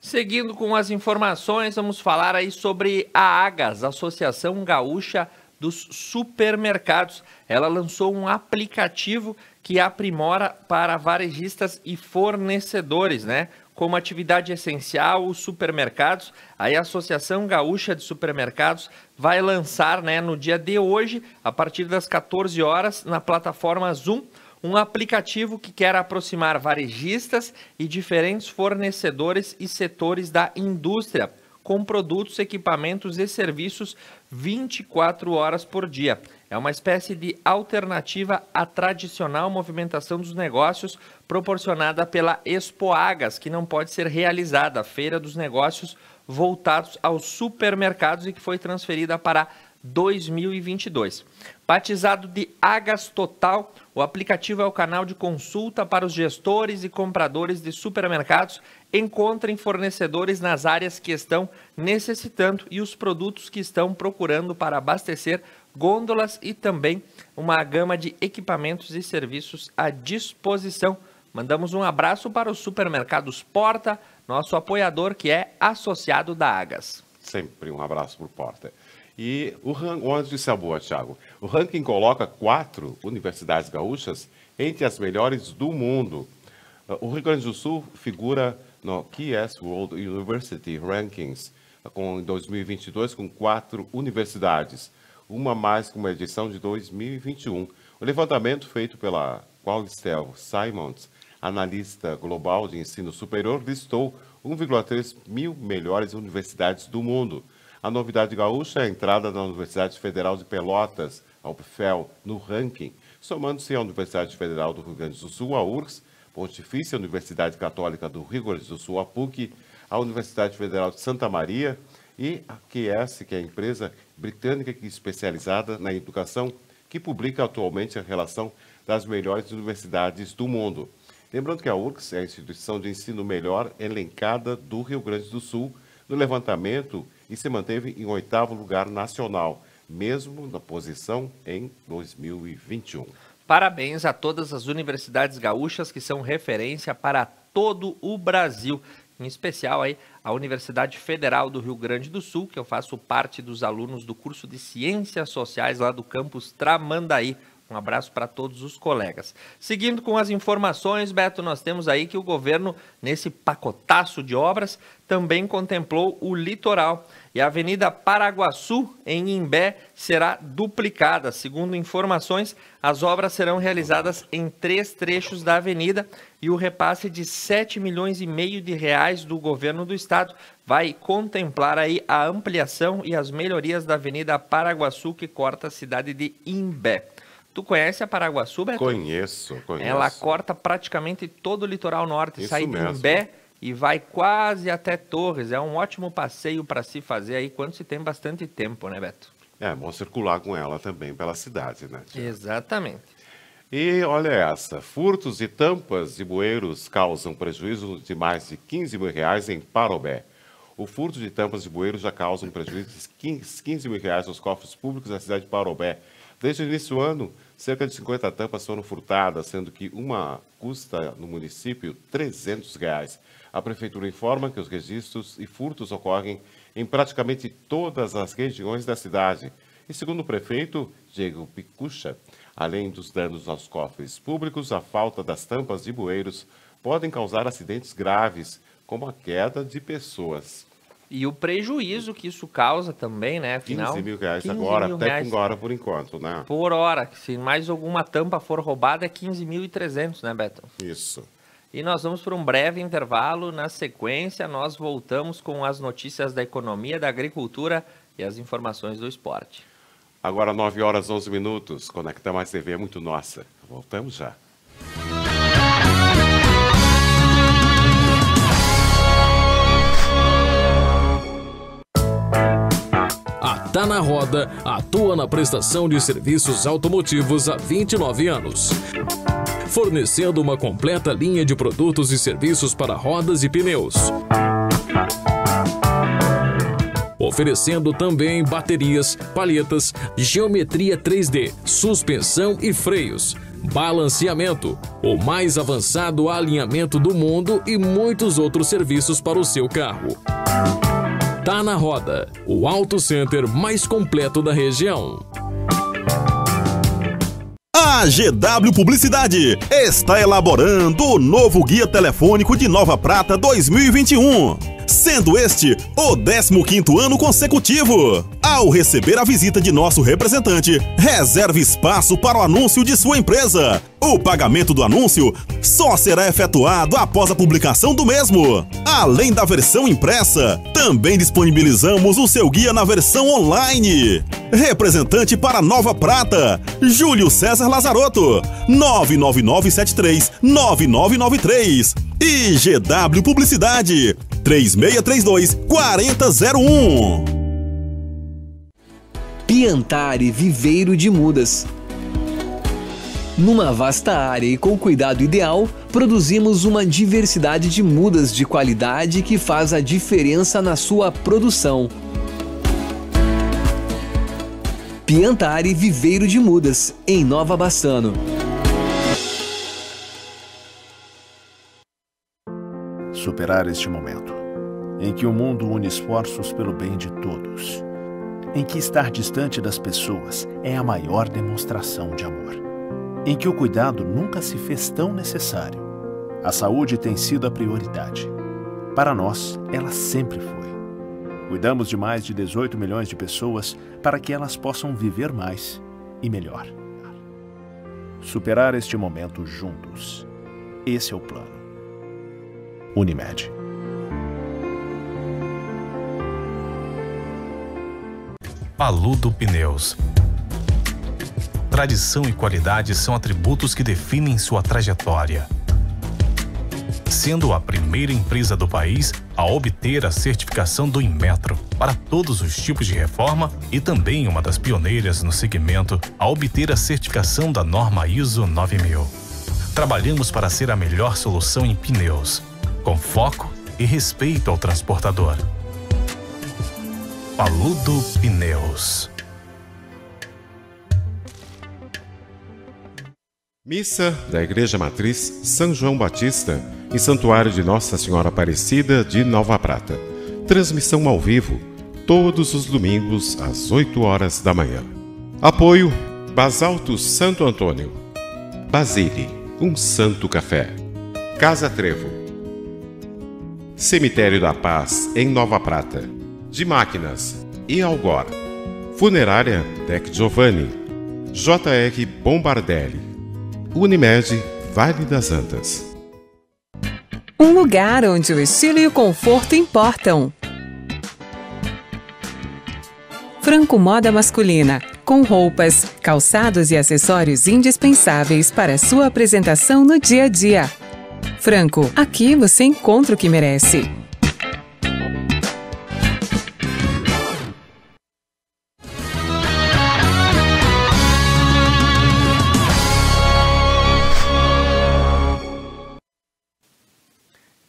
Speaker 1: Seguindo com as informações, vamos falar aí sobre a Agas, Associação Gaúcha dos Supermercados. Ela lançou um aplicativo que aprimora para varejistas e fornecedores, né? Como atividade essencial, os supermercados. Aí a Associação Gaúcha de Supermercados vai lançar, né, no dia de hoje, a partir das 14 horas, na plataforma Zoom, um aplicativo que quer aproximar varejistas e diferentes fornecedores e setores da indústria, com produtos, equipamentos e serviços 24 horas por dia. É uma espécie de alternativa à tradicional movimentação dos negócios proporcionada pela Expo Agas, que não pode ser realizada, a Feira dos Negócios voltados aos supermercados, e que foi transferida para 2022. Batizado de Agas Total, o aplicativo é o canal de consulta para os gestores e compradores de supermercados. Encontrem fornecedores nas áreas que estão necessitando e os produtos que estão procurando para abastecer gôndolas e também uma gama de equipamentos e serviços à disposição. Mandamos um abraço para os supermercados Porta, nosso apoiador que é associado da Agas.
Speaker 2: Sempre um abraço para o Porta. E onde disse a boa, Thiago? O ranking coloca 4 universidades gaúchas entre as melhores do mundo. O Rio Grande do Sul figura no QS World University Rankings em 2022 com 4 universidades, uma mais com uma edição de 2021. O levantamento feito pela Qualistel Simons, analista global de ensino superior, listou 1,3 mil melhores universidades do mundo. A novidade gaúcha é a entrada da Universidade Federal de Pelotas, a UFPEL, no ranking, somando-se à Universidade Federal do Rio Grande do Sul, a URGS, Pontifícia Universidade Católica do Rio Grande do Sul, a PUC, a Universidade Federal de Santa Maria e a QS, que é a empresa britânica especializada na educação, que publica atualmente a relação das melhores universidades do mundo. Lembrando que a URGS é a instituição de ensino melhor elencada do Rio Grande do Sul no levantamento e se manteve em 8º lugar nacional, mesmo na posição em 2021.
Speaker 1: Parabéns a todas as universidades gaúchas que são referência para todo o Brasil, em especial aí a Universidade Federal do Rio Grande do Sul, que eu faço parte dos alunos do curso de Ciências Sociais lá do campus Tramandaí. Um abraço para todos os colegas. Seguindo com as informações, Beto, nós temos aí que o governo, nesse pacotaço de obras, também contemplou o litoral. E a Avenida Paraguaçu, em Imbé, será duplicada. Segundo informações, as obras serão realizadas em 3 trechos da avenida e o repasse de 7,5 milhões de reais do governo do estado vai contemplar aí a ampliação e as melhorias da Avenida Paraguaçu, que corta a cidade de Imbé. Tu conhece a Paraguaçu, Beto?
Speaker 2: Conheço.
Speaker 1: Ela corta praticamente todo o litoral norte,
Speaker 2: Isso
Speaker 1: sai de Imbé e vai quase até Torres. É um ótimo passeio para se fazer aí quando se tem bastante tempo, né, Beto?
Speaker 2: É bom circular com ela também pela cidade, né, Thiago?
Speaker 1: Exatamente.
Speaker 2: E olha essa, furtos de tampas de bueiros causam prejuízo de mais de 15 mil reais em Parobé. O furto de tampas de bueiros já causa um prejuízo de 15 mil reais aos cofres públicos da cidade de Parobé. Desde o início do ano, cerca de 50 tampas foram furtadas, sendo que uma custa no município R$300. A prefeitura informa que os registros e furtos ocorrem em praticamente todas as regiões da cidade. E segundo o prefeito, Diego Picucha, além dos danos aos cofres públicos, a falta das tampas de bueiros podem causar acidentes graves, como a queda de pessoas.
Speaker 1: E o prejuízo que isso causa também, né? Afinal,
Speaker 2: 15 mil reais
Speaker 1: 15
Speaker 2: agora,
Speaker 1: mil
Speaker 2: até
Speaker 1: reais
Speaker 2: agora por enquanto, né?
Speaker 1: por hora. Se mais alguma tampa for roubada, é 15.300, né, Beto?
Speaker 2: Isso.
Speaker 1: E nós vamos para um breve intervalo. Na sequência, nós voltamos com as notícias da economia, da agricultura e as informações do esporte.
Speaker 2: Agora 9 horas 11 minutos. Conecta Mais TV é muito nossa. Voltamos já.
Speaker 7: Tá na Roda atua na prestação de serviços automotivos há 29 anos. Fornecendo uma completa linha de produtos e serviços para rodas e pneus. Oferecendo também baterias, palhetas, geometria 3D, suspensão e freios, balanceamento, o mais avançado alinhamento do mundo e muitos outros serviços para o seu carro. Tá na Roda, o Auto Center mais completo da região.
Speaker 9: A GW Publicidade está elaborando o novo Guia Telefônico de Nova Prata 2021. Sendo este o 15º ano consecutivo. Ao receber a visita de nosso representante, reserve espaço para o anúncio de sua empresa. O pagamento do anúncio só será efetuado após a publicação do mesmo. Além da versão impressa, também disponibilizamos o seu guia na versão online. Representante para Nova Prata, Júlio César Lazarotto, 99973-9993. E GW Publicidade, 3632-4001.
Speaker 5: Piantari Viveiro de Mudas. Numa vasta área e com cuidado ideal, produzimos uma diversidade de mudas de qualidade que faz a diferença na sua produção. Piantari Viveiro de Mudas, em Nova Bassano.
Speaker 8: Superar este momento, em que o mundo une esforços pelo bem de todos, em que estar distante das pessoas é a maior demonstração de amor, em que o cuidado nunca se fez tão necessário. A saúde tem sido a prioridade. Para nós, ela sempre foi. Cuidamos de mais de 18 milhões de pessoas para que elas possam viver mais e melhor. Superar este momento juntos. Esse é o plano. Unimed.
Speaker 10: Paludo Pneus. Tradição e qualidade são atributos que definem sua trajetória. Sendo a primeira empresa do país a obter a certificação do Inmetro para todos os tipos de reforma e também uma das pioneiras no segmento a obter a certificação da norma ISO 9000. Trabalhamos para ser a melhor solução em pneus, com foco e respeito ao transportador. Paludo Pneus.
Speaker 2: Missa da Igreja Matriz São João Batista, em Santuário de Nossa Senhora Aparecida de Nova Prata. Transmissão ao vivo, todos os domingos às 8 horas da manhã. Apoio Basalto Santo Antônio, Basile, um santo café. Casa Trevo, Cemitério da Paz, em Nova Prata. De Máquinas e Algor. Funerária Tec Giovanni. JR Bombardelli. Unimed Vale das Antas.
Speaker 6: Um lugar onde o estilo e o conforto importam. Franco Moda Masculina, com roupas, calçados e acessórios indispensáveis para a sua apresentação no dia a dia. Franco, aqui você encontra o que merece.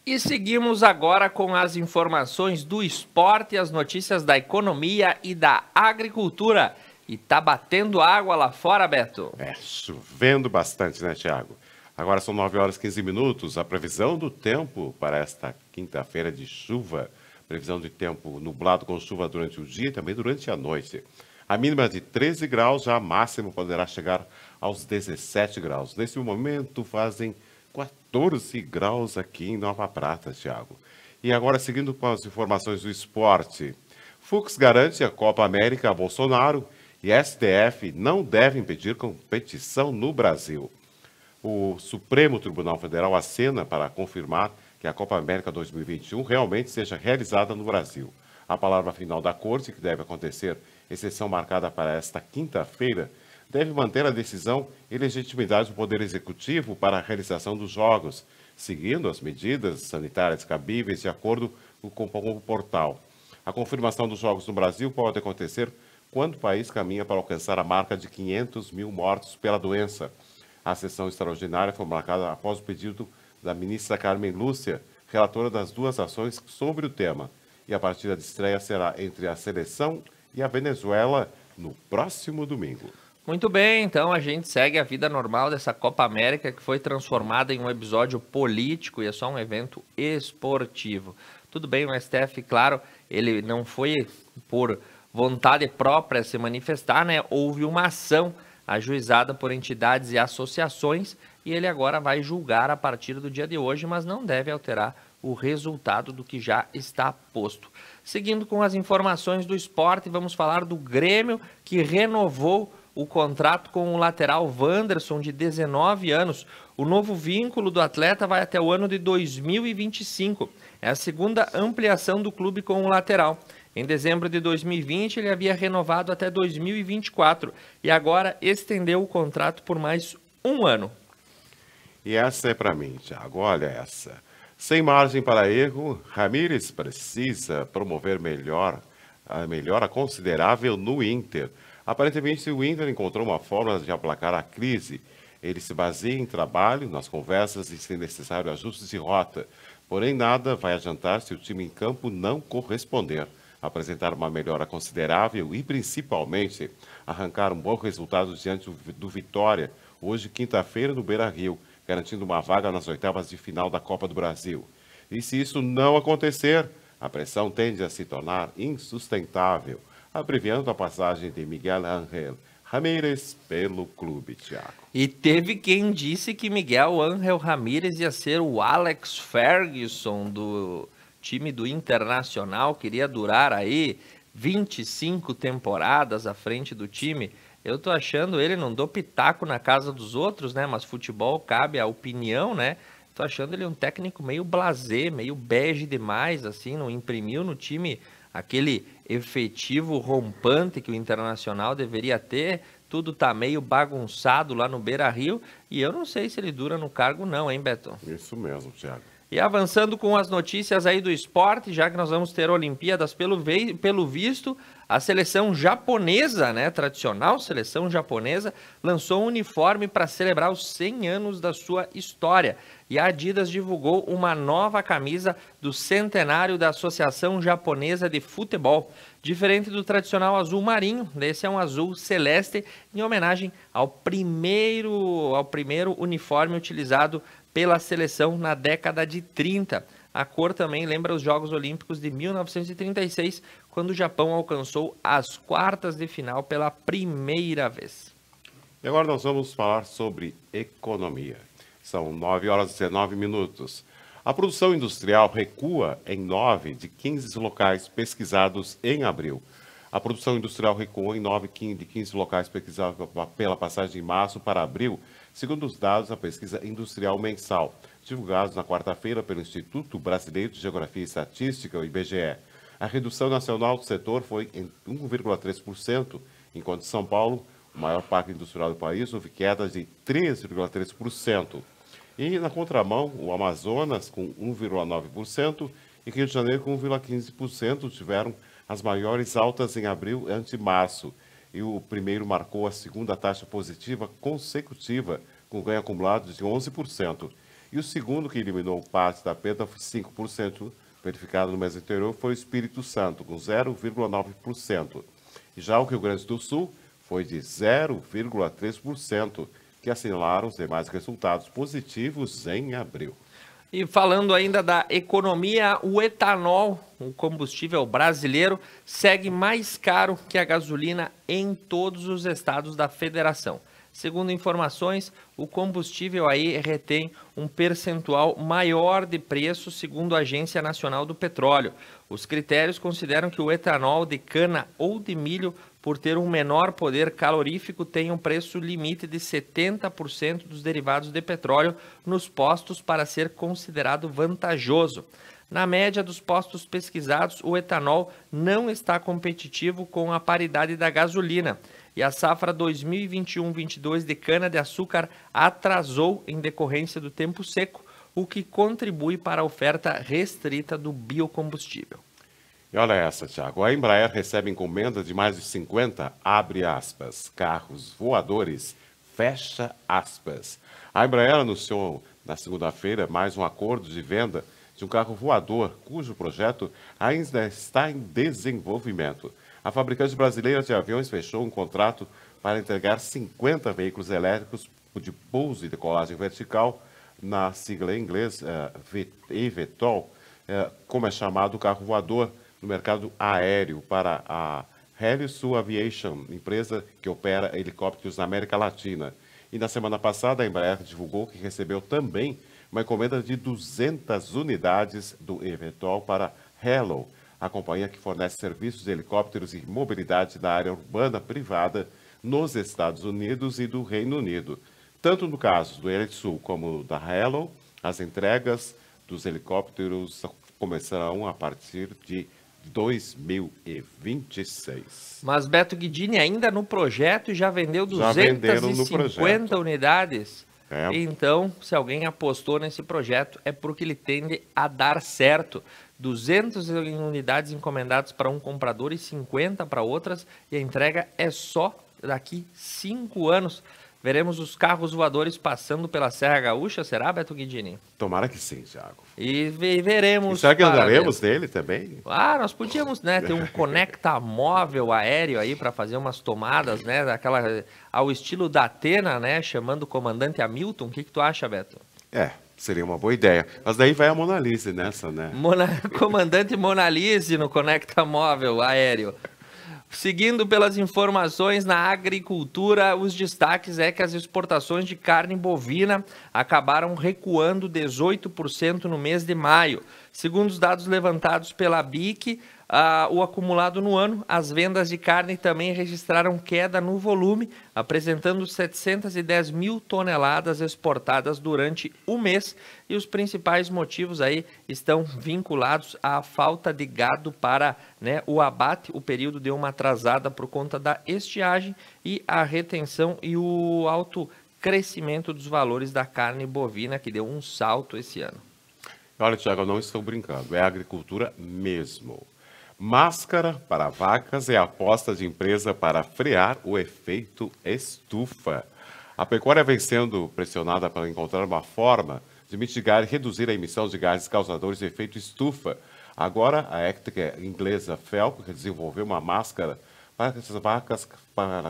Speaker 1: E seguimos agora com as informações do esporte, as notícias da economia e da agricultura. E tá batendo água lá fora, Beto?
Speaker 2: Chovendo bastante, né, Thiago? Agora são 9 horas e 15 minutos. A previsão do tempo para esta quinta-feira de chuva. Previsão de tempo nublado com chuva durante o dia e também durante a noite. A mínima de 13 graus, já a máxima poderá chegar aos 17 graus. Nesse momento fazem 14 graus aqui em Nova Prata, Thiago. E agora, seguindo com as informações do esporte. Fux garante a Copa América a Bolsonaro e STF não deve impedir competição no Brasil. O Supremo Tribunal Federal acena para confirmar que a Copa América 2021 realmente seja realizada no Brasil. A palavra final da Corte, que deve acontecer em sessão marcada para esta quinta-feira, deve manter a decisão e legitimidade do Poder Executivo para a realização dos Jogos, seguindo as medidas sanitárias cabíveis de acordo com o portal. A confirmação dos Jogos no Brasil pode acontecer quando o país caminha para alcançar a marca de 500 mil mortos pela doença. A sessão extraordinária foi marcada após o pedido da ministra Carmen Lúcia, relatora das duas ações sobre o tema. E a partida de estreia será entre a seleção e a Venezuela no próximo domingo.
Speaker 1: Muito bem, então a gente segue a vida normal dessa Copa América que foi transformada em um episódio político e é só um evento esportivo. Tudo bem, o STF, claro, ele não foi por vontade própria se manifestar, né? Houve uma ação ajuizada por entidades e associações e ele agora vai julgar a partir do dia de hoje, mas não deve alterar o resultado do que já está posto. Seguindo com as informações do esporte, vamos falar do Grêmio, que renovou o contrato com o lateral Wanderson, de 19 anos. O novo vínculo do atleta vai até o ano de 2025. É a segunda ampliação do clube com o lateral. Em dezembro de 2020, ele havia renovado até 2024 e agora estendeu o contrato por mais um ano.
Speaker 2: E essa é para mim, Thiago. Olha essa. Sem margem para erro, Ramírez precisa promover a melhora considerável no Inter. Aparentemente, o Inter encontrou uma forma de aplacar a crise. Ele se baseia em trabalho, nas conversas e, se necessário, ajustes de rota. Porém, nada vai adiantar se o time em campo não corresponder. Apresentar uma melhora considerável e, principalmente, arrancar um bom resultado diante do Vitória, hoje, quinta-feira, no Beira-Rio, garantindo uma vaga nas oitavas de final da Copa do Brasil. E se isso não acontecer, a pressão tende a se tornar insustentável, abreviando a passagem de Miguel Ángel Ramírez pelo clube, Thiago.
Speaker 1: E teve quem disse que Miguel Ángel Ramírez ia ser o Alex Ferguson do time do Internacional, queria durar aí 25 temporadas à frente do time. Eu tô achando ele, não dou pitaco na casa dos outros, né? Mas futebol cabe a opinião, né? Tô achando ele um técnico meio blasé, meio bege demais, assim, não imprimiu no time aquele efetivo rompante que o Internacional deveria ter. Tudo tá meio bagunçado lá no Beira-Rio e eu não sei se ele dura no cargo não, hein, Beto?
Speaker 2: Isso mesmo, Thiago.
Speaker 1: E avançando com as notícias aí do esporte, já que nós vamos ter Olimpíadas pelo visto, a seleção japonesa, né, tradicional seleção japonesa, lançou um uniforme para celebrar os 100 anos da sua história. E a Adidas divulgou uma nova camisa do centenário da Associação Japonesa de Futebol. Diferente do tradicional azul marinho, esse é um azul celeste, em homenagem ao primeiro uniforme utilizado pela seleção na década de 30. A cor também lembra os Jogos Olímpicos de 1936, quando o Japão alcançou as quartas de final pela primeira vez.
Speaker 2: E agora nós vamos falar sobre economia. São 9h19. A produção industrial recua em 9 de 15 locais pesquisados em abril. A produção industrial recuou em 9 de 15 locais pesquisados pela passagem de março para abril, segundo os dados da pesquisa industrial mensal, divulgados na quarta-feira pelo Instituto Brasileiro de Geografia e Estatística, o IBGE. A redução nacional do setor foi em 1,3%, enquanto São Paulo, o maior parque industrial do país, houve queda de 3,3%. E, na contramão, o Amazonas, com 1,9%, e Rio de Janeiro, com 1,15%, tiveram as maiores altas em abril ante março. E o primeiro marcou a segunda taxa positiva consecutiva, com ganho acumulado de 11%. E o segundo, que eliminou parte da perda, foi 5%, verificado no mês anterior, foi o Espírito Santo, com 0,9%. E já o Rio Grande do Sul foi de 0,3%, que assinalaram os demais resultados positivos em abril.
Speaker 1: E falando ainda da economia, o etanol, o combustível brasileiro, segue mais caro que a gasolina em todos os estados da federação. Segundo informações, o combustível aí retém um percentual maior de preço, segundo a Agência Nacional do Petróleo. Os critérios consideram que o etanol de cana ou de milho, por ter um menor poder calorífico, tem um preço limite de 70% dos derivados de petróleo nos postos para ser considerado vantajoso. Na média dos postos pesquisados, o etanol não está competitivo com a paridade da gasolina. E a safra 2021-22 de cana-de-açúcar atrasou em decorrência do tempo seco, o que contribui para a oferta restrita do biocombustível.
Speaker 2: E olha essa, Thiago. A Embraer recebe encomenda de mais de 50, abre aspas, carros voadores, fecha aspas. A Embraer anunciou na segunda-feira mais um acordo de venda de um carro voador, cujo projeto ainda está em desenvolvimento. A fabricante brasileira de aviões fechou um contrato para entregar 50 veículos elétricos de pouso e decolagem vertical, na sigla em inglês eVTOL, como é chamado o carro voador no mercado aéreo, para a Helios Aviation, empresa que opera helicópteros na América Latina. E na semana passada, a Embraer divulgou que recebeu também uma encomenda de 200 unidades do eVTOL para Hello, a companhia que fornece serviços de helicópteros e mobilidade na área urbana privada nos Estados Unidos e do Reino Unido. Tanto no caso do Eletsul como da Hello, as entregas dos helicópteros começarão a partir de 2026.
Speaker 1: Mas Beto Guidini ainda no projeto já vendeu 250 unidades. Então, se alguém apostou nesse projeto, é porque ele tende a dar certo. 200 unidades encomendadas para um comprador e 50 para outras, e a entrega é só daqui 5 anos. Veremos os carros voadores passando pela Serra Gaúcha, será, Beto Guidini?
Speaker 2: Tomara que sim, Thiago.
Speaker 1: E veremos...
Speaker 2: E será que andaremos nele também?
Speaker 1: Ah, nós podíamos, né, ter um conecta móvel aéreo aí para fazer umas tomadas, né, daquela, ao estilo da Atena, né, chamando o comandante Hamilton. O que tu acha, Beto?
Speaker 2: Seria uma boa ideia. Mas daí vai a Mona Lisa nessa, né?
Speaker 1: Comandante Mona Lisa no conecta móvel aéreo. Seguindo pelas informações na agricultura, os destaques é que as exportações de carne bovina acabaram recuando 18% no mês de maio. Segundo os dados levantados pela BIC, o acumulado no ano, as vendas de carne também registraram queda no volume, apresentando 710 mil toneladas exportadas durante o mês, e os principais motivos aí estão vinculados à falta de gado para, né, o abate. O período deu uma atrasada por conta da estiagem e a retenção e o alto crescimento dos valores da carne bovina, que deu um salto esse ano.
Speaker 2: Olha, Thiago, eu não estou brincando, é agricultura mesmo. Máscara para vacas é a aposta de empresa para frear o efeito estufa. A pecuária vem sendo pressionada para encontrar uma forma de mitigar e reduzir a emissão de gases causadores de efeito estufa. Agora, a ética inglesa Felco desenvolveu uma máscara para que essas vacas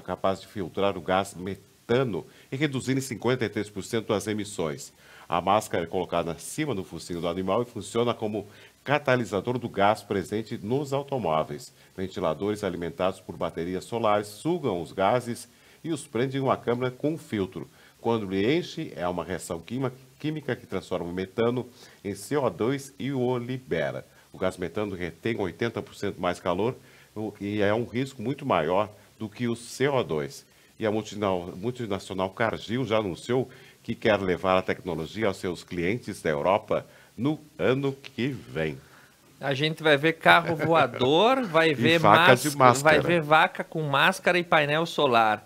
Speaker 2: capazes de filtrar o gás metano e reduzir em 53% as emissões. A máscara é colocada acima do focinho do animal e funciona como catalisador do gás presente nos automóveis. Ventiladores alimentados por baterias solares sugam os gases e os prendem em uma câmara com um filtro. Quando ele enche, é uma reação química que transforma o metano em CO2 e o libera. O gás metano retém 80% mais calor e é um risco muito maior do que o CO2. E a multinacional Cargill já anunciou que quer levar a tecnologia aos seus clientes da Europa no ano que vem.
Speaker 1: A gente vai ver carro voador, vai ver vai ver vaca com máscara e painel solar.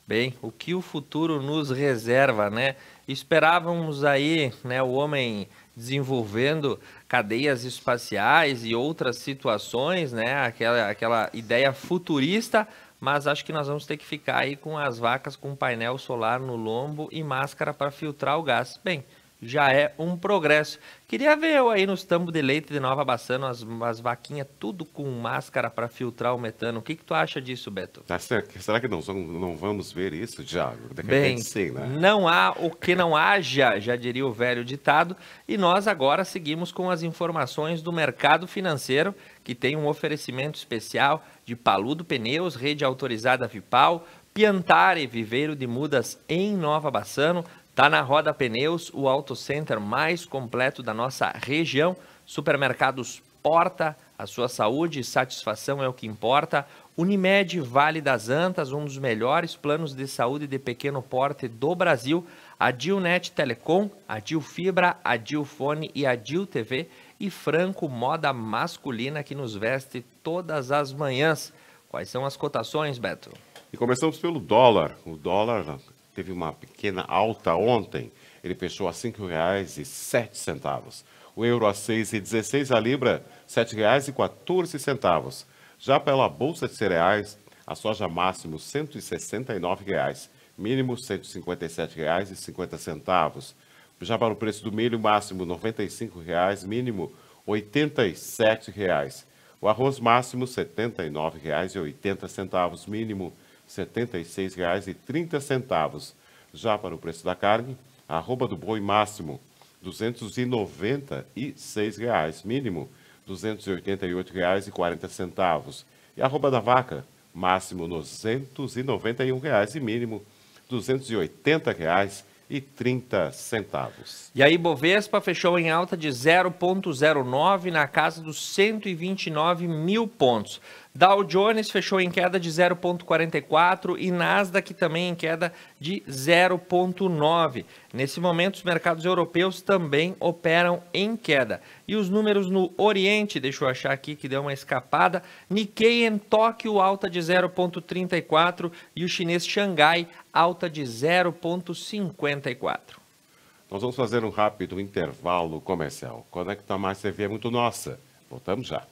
Speaker 1: Bem, o que o futuro nos reserva, né? Esperávamos aí, né, o homem desenvolvendo cadeias espaciais e outras situações, né? Aquela ideia futurista, mas acho que nós vamos ter que ficar aí com as vacas com painel solar no lombo e máscara para filtrar o gás. Bem, já é um progresso. Queria ver eu aí nos tambos de leite de Nova Bassano, as vaquinhas tudo com máscara para filtrar o metano. O que tu acha disso, Beto?
Speaker 2: Será que não vamos ver isso, Thiago?
Speaker 1: Bem, sim, né? Não há o que não haja, já diria o velho ditado. E nós agora seguimos com as informações do mercado financeiro, que tem um oferecimento especial de Paludo Pneus, rede autorizada Vipal, Piantare, viveiro de mudas em Nova Bassano. Tá na Roda Pneus, o auto center mais completo da nossa região. Supermercados Porta, a sua saúde e satisfação é o que importa. Unimed Vale das Antas, um dos melhores planos de saúde de pequeno porte do Brasil. A Dilnet Telecom, a Dil Fibra, a Dil Fone e a Dil TV. E Franco Moda Masculina, que nos veste todas as manhãs. Quais são as cotações, Beto?
Speaker 2: E começamos pelo dólar. O dólar teve uma pequena alta ontem. ele fechou a R$ 5,07. O euro a 6,16, a libra R$ 7,14. Já pela bolsa de cereais, a soja máximo R$ 169, mínimo R$ 157,50. Já para o preço do milho, máximo R$ 95, mínimo R$ 87. O arroz máximo R$ 79,80, mínimo R$ 76,30. Já para o preço da carne, a arroba do boi máximo R$ 296, mínimo R$ 288,40. E a arroba da vaca, máximo R$ 291 e mínimo R$ 280,30.
Speaker 1: E aí, Bovespa fechou em alta de 0,09 na casa dos 129 mil pontos. Dow Jones fechou em queda de 0,44 e Nasdaq também em queda de 0,9. Nesse momento, os mercados europeus também operam em queda. E os números no Oriente, deixa eu achar aqui que deu uma escapada. Nikkei em Tóquio, alta de 0,34 e o chinês Xangai, alta de 0,54.
Speaker 2: Nós vamos fazer um rápido intervalo comercial. Conecta Mais TV é muito nossa. Voltamos já.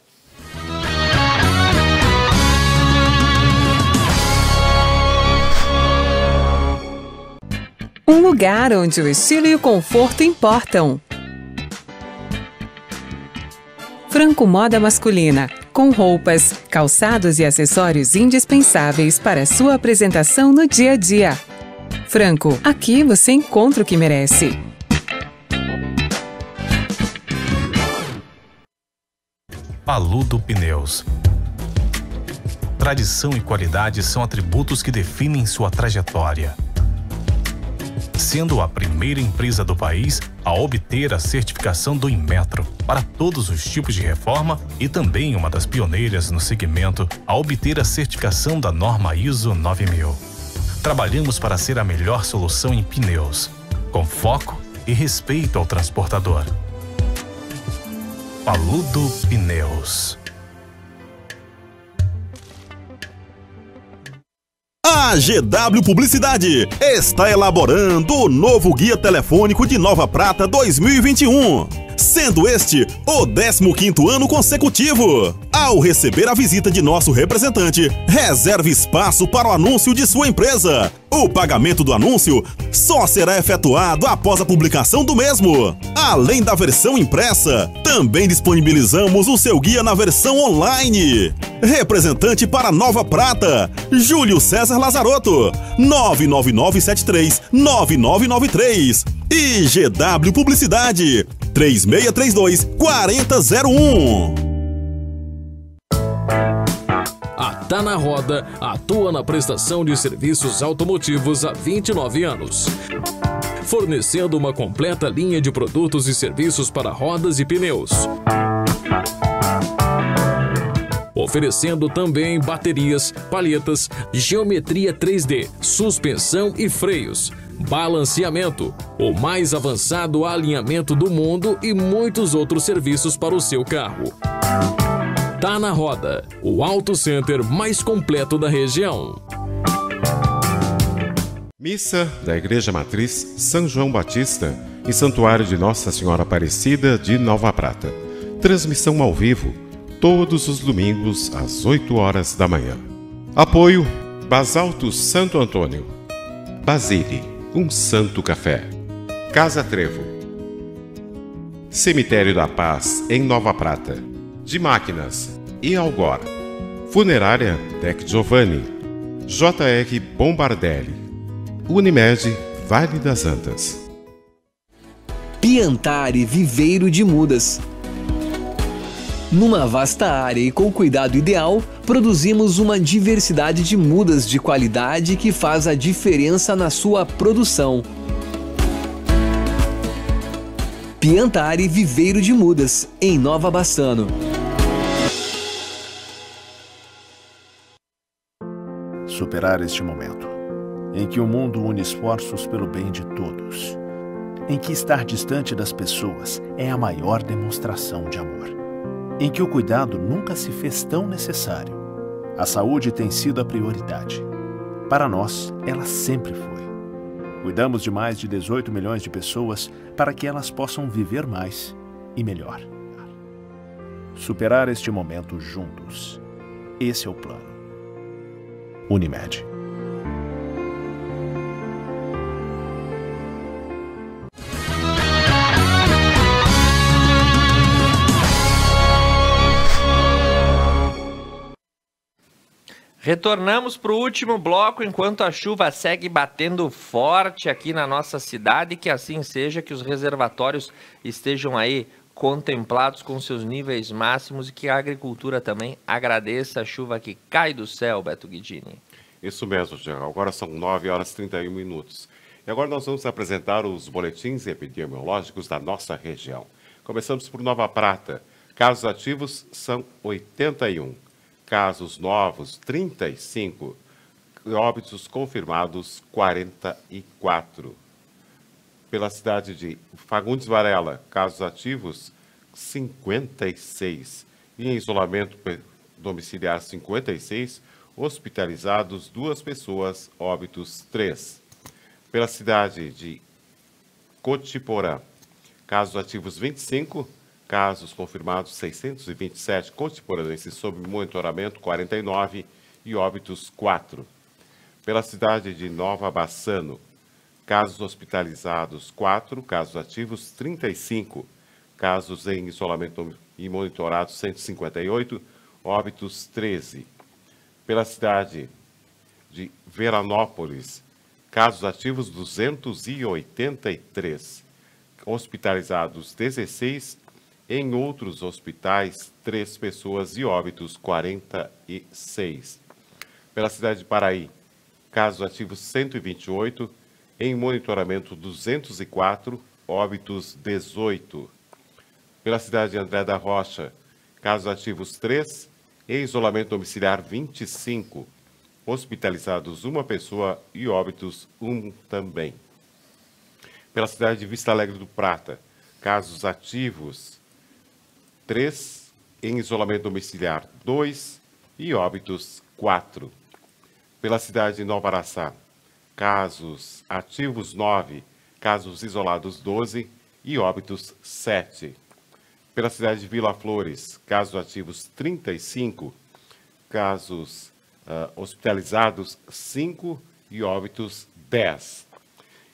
Speaker 6: Um lugar onde o estilo e o conforto importam. Franco Moda Masculina, com roupas, calçados e acessórios indispensáveis para a sua apresentação no dia a dia. Franco, aqui você encontra o que merece.
Speaker 10: Paludo Pneus. Tradição e qualidade são atributos que definem sua trajetória. Sendo a primeira empresa do país a obter a certificação do Inmetro para todos os tipos de reforma e também uma das pioneiras no segmento a obter a certificação da norma ISO 9000. Trabalhamos para ser a melhor solução em pneus, com foco e respeito ao transportador. Paludo Pneus.
Speaker 9: A GW Publicidade está elaborando o novo Guia Telefônico de Nova Prata 2021, sendo este o 15º ano consecutivo. Ao receber a visita de nosso representante, reserve espaço para o anúncio de sua empresa. O pagamento do anúncio só será efetuado após a publicação do mesmo. Além da versão impressa, também disponibilizamos o seu guia na versão online. Representante para Nova Prata, Júlio César Lazarotto, 99973-9993. E GW Publicidade, 3632-4001.
Speaker 7: A Tá na Roda atua na prestação de serviços automotivos há 29 anos, fornecendo uma completa linha de produtos e serviços para rodas e pneus. Oferecendo também baterias, palhetas, geometria 3D, suspensão e freios, balanceamento, o mais avançado alinhamento do mundo e muitos outros serviços para o seu carro. Tá na Roda, o auto center mais completo da região.
Speaker 2: Missa da Igreja Matriz São João Batista e Santuário de Nossa Senhora Aparecida de Nova Prata. Transmissão ao vivo, todos os domingos às 8 horas da manhã. Apoio Basalto Santo Antônio, Basile, um santo café, Casa Trevo, Cemitério da Paz em Nova Prata, de Máquinas e Algor, Funerária Dec Giovanni, JR Bombardelli, Unimed Vale das Antas.
Speaker 5: Piantari Viveiro de Mudas. Numa vasta área e com cuidado ideal, produzimos uma diversidade de mudas de qualidade que faz a diferença na sua produção. Piantari Viveiro de Mudas, em Nova Bassano.
Speaker 8: Superar este momento, em que o mundo une esforços pelo bem de todos, em que estar distante das pessoas é a maior demonstração de amor, em que o cuidado nunca se fez tão necessário. A saúde tem sido a prioridade. Para nós, ela sempre foi. Cuidamos de mais de 18 milhões de pessoas para que elas possam viver mais e melhor. Superar este momento juntos. Esse é o plano. Unimed.
Speaker 1: Retornamos para o último bloco enquanto a chuva segue batendo forte aqui na nossa cidade, que assim seja, que os reservatórios estejam aí contemplados com seus níveis máximos e que a agricultura também agradeça a chuva que cai do céu, Beto Guidini.
Speaker 2: Isso mesmo, Jean. Agora são 9h31. E agora nós vamos apresentar os boletins epidemiológicos da nossa região. Começamos por Nova Prata. Casos ativos são 81. Casos novos, 35. Óbitos confirmados, 44. Pela cidade de Fagundes Varela, casos ativos, 56. E em isolamento domiciliar, 56. Hospitalizados, 2 pessoas, óbitos, 3. Pela cidade de Cotiporã, casos ativos, 25. Casos confirmados, 627, cotiporanenses sob monitoramento, 49 e óbitos, 4. Pela cidade de Nova Bassano, casos hospitalizados, 4, casos ativos, 35, casos em isolamento e monitorados, 158, óbitos, 13. Pela cidade de Veranópolis, casos ativos, 283, hospitalizados, 16. Em outros hospitais, 3 pessoas e óbitos, 46. Pela cidade de Paraí, casos ativos 128, em monitoramento 204, óbitos 18. Pela cidade de André da Rocha, casos ativos 3, em isolamento domiciliar 25, hospitalizados 1 pessoa e óbitos 1 também. Pela cidade de Vista Alegre do Prata, casos ativos 3, em isolamento domiciliar 2 e óbitos 4. Pela cidade de Nova Araçá, casos ativos 9, casos isolados 12 e óbitos 7. Pela cidade de Vila Flores, casos ativos 35, casos hospitalizados 5 e óbitos 10.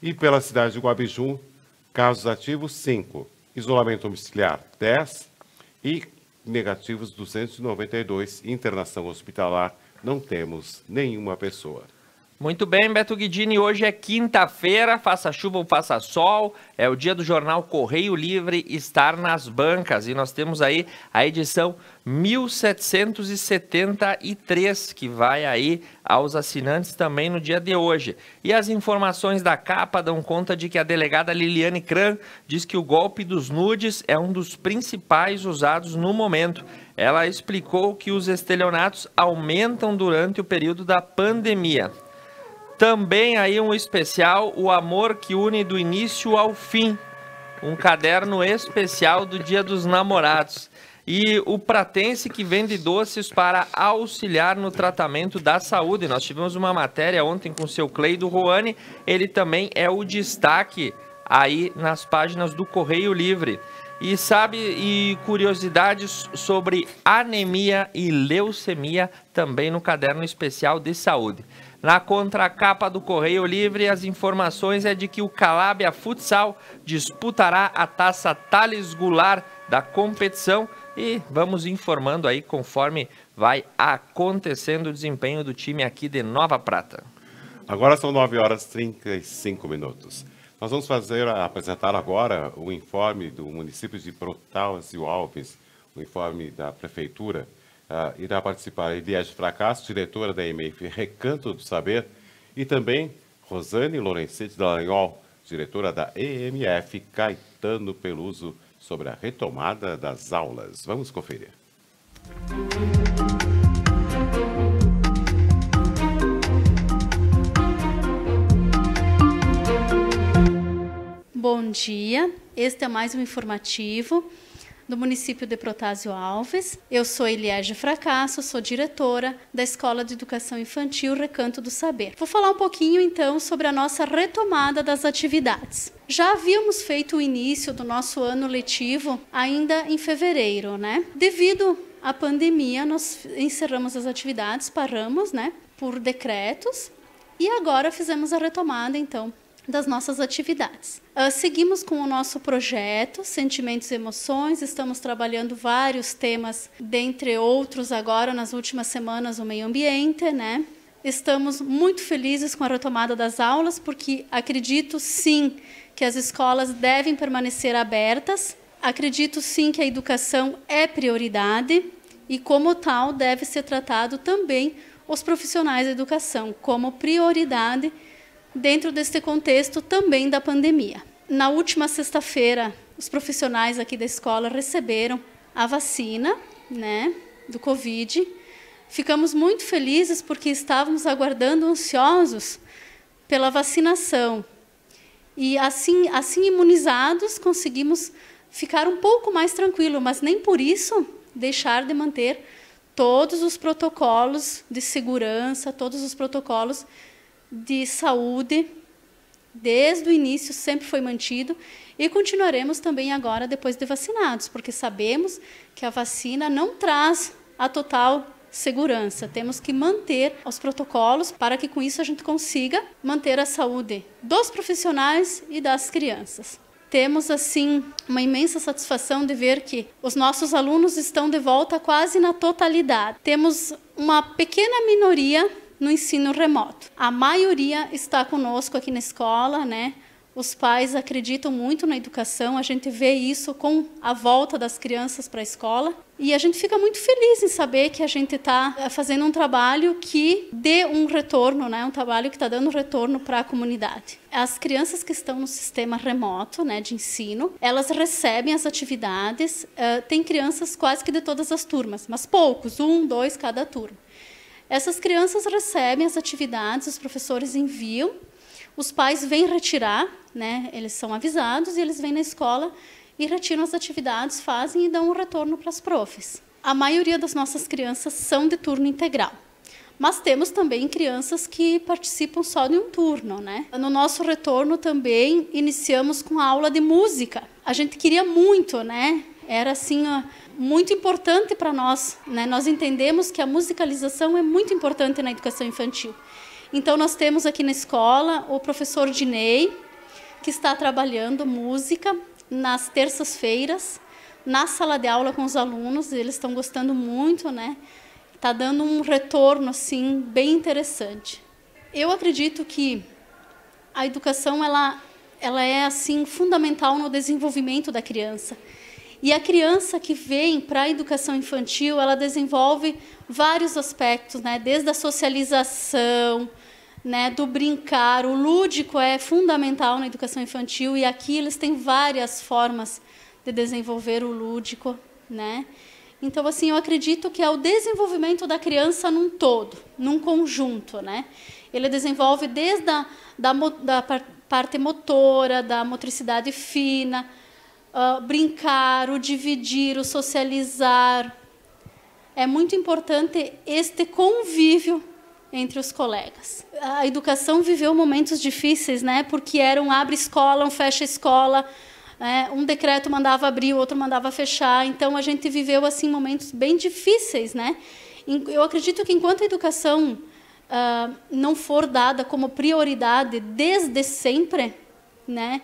Speaker 2: E pela cidade de Guabijum, casos ativos 5, isolamento domiciliar 10 e negativos 292, internação hospitalar, não temos nenhuma pessoa.
Speaker 1: Muito bem, Beto Guidini, hoje é quinta-feira, faça chuva ou faça sol, é o dia do jornal Correio Livre estar nas bancas e nós temos aí a edição 1773 que vai aí aos assinantes também no dia de hoje. E as informações da capa dão conta de que a delegada Liliane Kran diz que o golpe dos nudes é um dos principais usados no momento. Ela explicou que os estelionatos aumentam durante o período da pandemia. Também aí um especial, O Amor que Une do Início ao Fim, um caderno especial do Dia dos Namorados. E o Pratense que vende doces para auxiliar no tratamento da saúde. Nós tivemos uma matéria ontem com o seu Cleido Roane, ele também é o destaque aí nas páginas do Correio Livre. E curiosidades sobre anemia e leucemia também no caderno especial de saúde. Na contracapa do Correio Livre, as informações é de que o Calabria Futsal disputará a Taça Thales Goulart da competição e vamos informando aí conforme vai acontecendo o desempenho do time aqui de Nova Prata.
Speaker 2: Agora são 9h35. Nós vamos apresentar agora o informe do município de Protásio Alves, o informe da prefeitura. Irá participar Eliege Fracasso, diretora da EMF Recanto do Saber, e também Rosane Lorenzetti Dallagnol, diretora da EMF Caetano Peluso, sobre a retomada das aulas. Vamos conferir.
Speaker 12: Bom dia, este é mais um informativo do município de Protásio Alves. Eu sou Eliege Fracasso, sou diretora da Escola de Educação Infantil Recanto do Saber. Vou falar um pouquinho, então, sobre a nossa retomada das atividades. Já havíamos feito o início do nosso ano letivo ainda em fevereiro, né? Devido à pandemia, nós encerramos as atividades, paramos, né, por decretos, e agora fizemos a retomada, então, das nossas atividades. Seguimos com o nosso projeto Sentimentos e Emoções, estamos trabalhando vários temas, dentre outros agora, nas últimas semanas, o meio ambiente, né? Estamos muito felizes com a retomada das aulas, porque acredito sim que as escolas devem permanecer abertas, acredito sim que a educação é prioridade e, como tal, deve ser tratado também os profissionais da educação como prioridade dentro deste contexto também da pandemia. Na última sexta-feira, os profissionais aqui da escola receberam a vacina, né, do Covid. Ficamos muito felizes porque estávamos aguardando ansiosos pela vacinação. E assim imunizados, conseguimos ficar um pouco mais tranquilos, mas nem por isso deixar de manter todos os protocolos de segurança, todos os protocolos de saúde, desde o início sempre foi mantido e continuaremos também agora depois de vacinados, porque sabemos que a vacina não traz a total segurança. Temos que manter os protocolos para que com isso a gente consiga manter a saúde dos profissionais e das crianças. Temos, assim, uma imensa satisfação de ver que os nossos alunos estão de volta quase na totalidade. Temos uma pequena minoria no ensino remoto. A maioria está conosco aqui na escola, né? Os pais acreditam muito na educação, a gente vê isso com a volta das crianças para a escola e a gente fica muito feliz em saber que a gente está fazendo um trabalho que dê um retorno, né? Um trabalho que está dando retorno para a comunidade. As crianças que estão no sistema remoto, né, de ensino, elas recebem as atividades, tem crianças quase que de todas as turmas, mas poucos, 1, 2 cada turma. Essas crianças recebem as atividades, os professores enviam, os pais vêm retirar, né? Eles são avisados e eles vêm na escola e retiram as atividades, fazem e dão um retorno para as profs. A maioria das nossas crianças são de turno integral, mas temos também crianças que participam só de um turno, né? No nosso retorno também iniciamos com a aula de música. A gente queria muito, né? Era assim, muito importante para nós, né? Nós entendemos que a musicalização é muito importante na educação infantil. Então, nós temos aqui na escola o professor Dinei, que está trabalhando música nas terças-feiras, na sala de aula com os alunos. Eles estão gostando muito, né? Está dando um retorno assim, bem interessante. Eu acredito que a educação ela é assim, fundamental no desenvolvimento da criança. E a criança que vem para a educação infantil, ela desenvolve vários aspectos, né? Desde a socialização, né? Do brincar. O lúdico é fundamental na educação infantil e aqui eles têm várias formas de desenvolver o lúdico, né? Então, assim, eu acredito que é o desenvolvimento da criança num todo, num conjunto, né? Ele desenvolve desde da parte motora, da motricidade fina, brincar, o dividir, o socializar. É muito importante este convívio entre os colegas. A educação viveu momentos difíceis, né? Porque era um abre escola, um fecha escola, um decreto mandava abrir, o outro mandava fechar. Então, a gente viveu assim momentos bem difíceis, né? Eu acredito que enquanto a educação não for dada como prioridade desde sempre, né?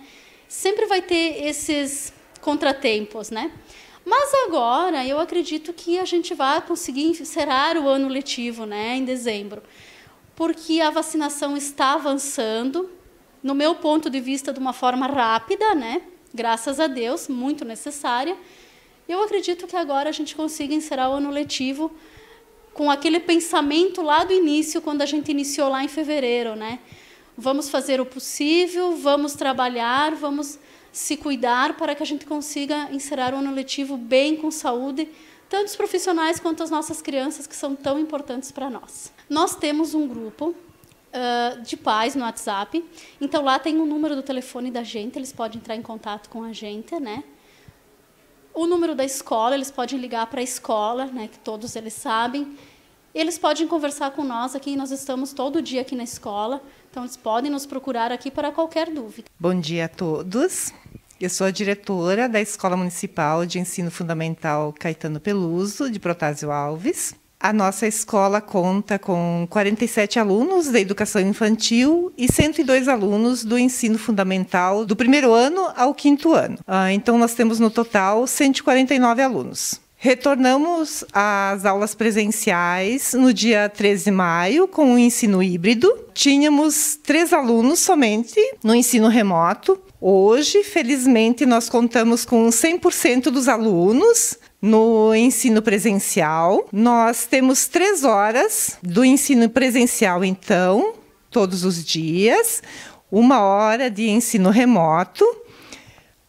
Speaker 12: Sempre vai ter esses contratempos, né? Mas agora eu acredito que a gente vai conseguir encerrar o ano letivo, né, em dezembro, porque a vacinação está avançando, no meu ponto de vista, de uma forma rápida, né? Graças a Deus, muito necessária. Eu acredito que agora a gente consiga encerrar o ano letivo com aquele pensamento lá do início, quando a gente iniciou lá em fevereiro, né? Vamos fazer o possível, vamos trabalhar, vamos se cuidar para que a gente consiga encerrar o ano letivo bem, com saúde, tanto os profissionais quanto as nossas crianças, que são tão importantes para nós. Nós temos um grupo de pais no WhatsApp, então lá tem o número do telefone da gente, eles podem entrar em contato com a gente, né? O número da escola, eles podem ligar para a escola, né, que todos eles sabem. Eles podem conversar com nós aqui, nós estamos todo dia aqui na escola, então eles podem nos procurar aqui para qualquer dúvida.
Speaker 13: Bom dia a todos. Eu sou a diretora da Escola Municipal de Ensino Fundamental Caetano Peluso, de Protásio Alves. A nossa escola conta com 47 alunos da educação infantil e 102 alunos do ensino fundamental, do 1º ano ao 5º ano. Então, nós temos no total 149 alunos. Retornamos às aulas presenciais no dia 13 de maio com o ensino híbrido. Tínhamos 3 alunos somente no ensino remoto. Hoje, felizmente, nós contamos com 100% dos alunos no ensino presencial. Nós temos 3 horas do ensino presencial, então, todos os dias, 1 hora de ensino remoto.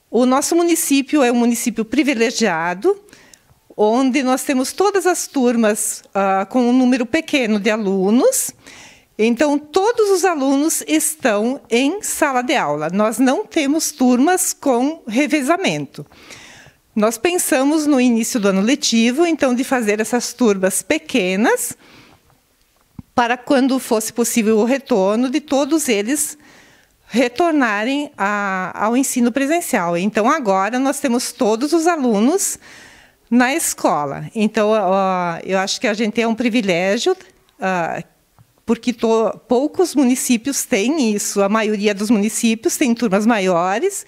Speaker 13: O nosso município é um município privilegiado, onde nós temos todas as turmas com um número pequeno de alunos. Então, todos os alunos estão em sala de aula. Nós não temos turmas com revezamento. Nós pensamos no início do ano letivo, então, de fazer essas turmas pequenas, para quando fosse possível o retorno de todos eles retornarem ao ensino presencial. Então, agora nós temos todos os alunos na escola. Então, eu acho que a gente é um privilégio, porque poucos municípios têm isso. A maioria dos municípios tem turmas maiores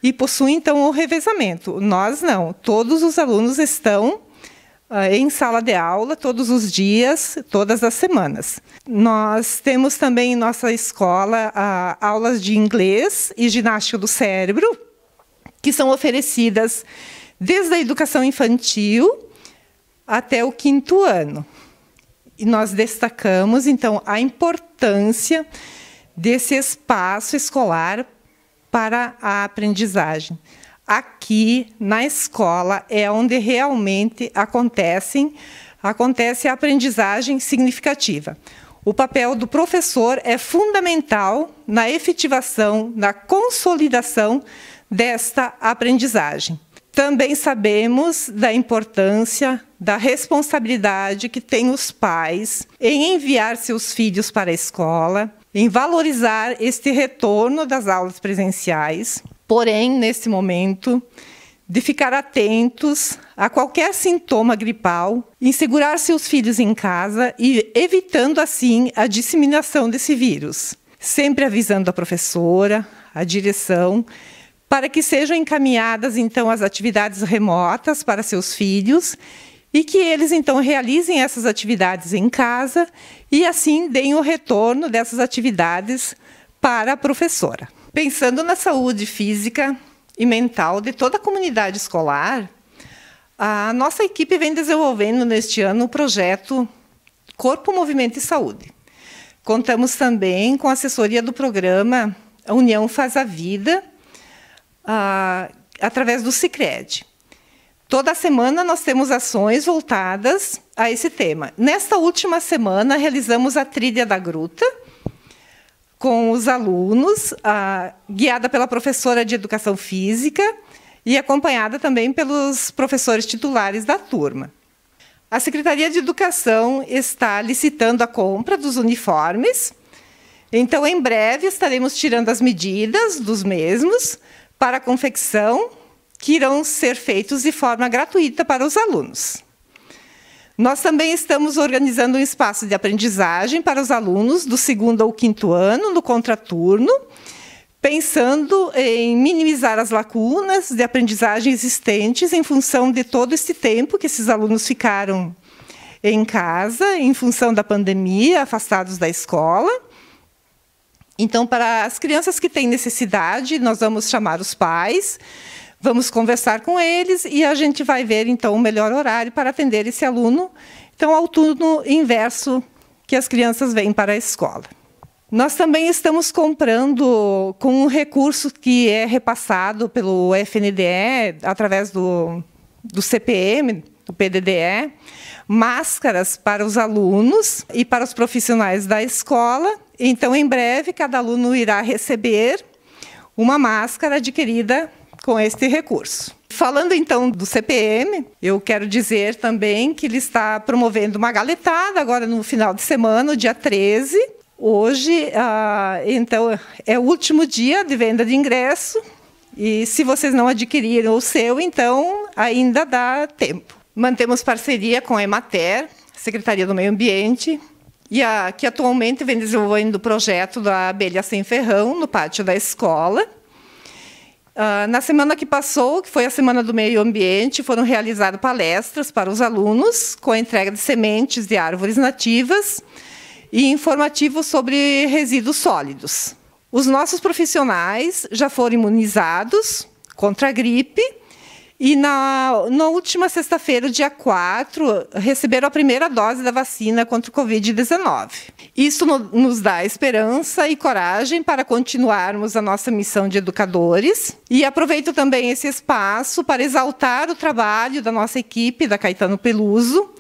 Speaker 13: e possuem, então, o revezamento. Nós não. Todos os alunos estão em sala de aula todos os dias, todas as semanas. Nós temos também em nossa escola aulas de inglês e ginástica do cérebro, que são oferecidas desde a educação infantil até o 5º ano. E nós destacamos, então, a importância desse espaço escolar para a aprendizagem. Aqui, na escola, é onde realmente acontece a aprendizagem significativa. O papel do professor é fundamental na efetivação, na consolidação desta aprendizagem. Também sabemos da importância, da responsabilidade que têm os pais em enviar seus filhos para a escola, em valorizar este retorno das aulas presenciais. Porém, nesse momento, de ficar atentos a qualquer sintoma gripal, em segurar seus filhos em casa e evitando, assim, a disseminação desse vírus. Sempre avisando a professora, a direção, para que sejam encaminhadas, então, as atividades remotas para seus filhos e que eles, então, realizem essas atividades em casa e, assim, deem o retorno dessas atividades para a professora. Pensando na saúde física e mental de toda a comunidade escolar, a nossa equipe vem desenvolvendo neste ano o projeto Corpo, Movimento e Saúde. Contamos também com a assessoria do programa A União Faz a Vida, através do Sicredi. Toda semana nós temos ações voltadas a esse tema. Nesta última semana, realizamos a Trilha da Gruta, com os alunos, guiada pela professora de Educação Física e acompanhada também pelos professores titulares da turma. A Secretaria de Educação está licitando a compra dos uniformes, então, em breve, estaremos tirando as medidas dos mesmos para a confecção, que irão ser feitos de forma gratuita para os alunos. Nós também estamos organizando um espaço de aprendizagem para os alunos do 2º ao 5º ano, no contraturno, pensando em minimizar as lacunas de aprendizagem existentes em função de todo esse tempo que esses alunos ficaram em casa, em função da pandemia, afastados da escola. Então, para as crianças que têm necessidade, nós vamos chamar os pais, vamos conversar com eles e a gente vai ver, então, o melhor horário para atender esse aluno, então, ao turno inverso que as crianças vêm para a escola. Nós também estamos comprando com um recurso que é repassado pelo FNDE, através do CPM, do PDDE, máscaras para os alunos e para os profissionais da escola. Então, em breve, cada aluno irá receber uma máscara adquirida com este recurso. Falando então do CPM, eu quero dizer também que ele está promovendo uma galetada agora no final de semana, no dia 13. Hoje, então, é o último dia de venda de ingresso e se vocês não adquiriram o seu, então ainda dá tempo. Mantemos parceria com a Emater, Secretaria do Meio Ambiente, e que atualmente vem desenvolvendo o projeto da abelha sem ferrão no pátio da escola. Na semana que passou, que foi a Semana do Meio Ambiente, foram realizadas palestras para os alunos com a entrega de sementes de árvores nativas e informativos sobre resíduos sólidos. Os nossos profissionais já foram imunizados contra a gripe e na última sexta-feira, dia 4, receberam a primeira dose da vacina contra o Covid-19. Isso nos dá esperança e coragem para continuarmos a nossa missão de educadores. E aproveito também esse espaço para exaltar o trabalho da nossa equipe da Caetano Peluso,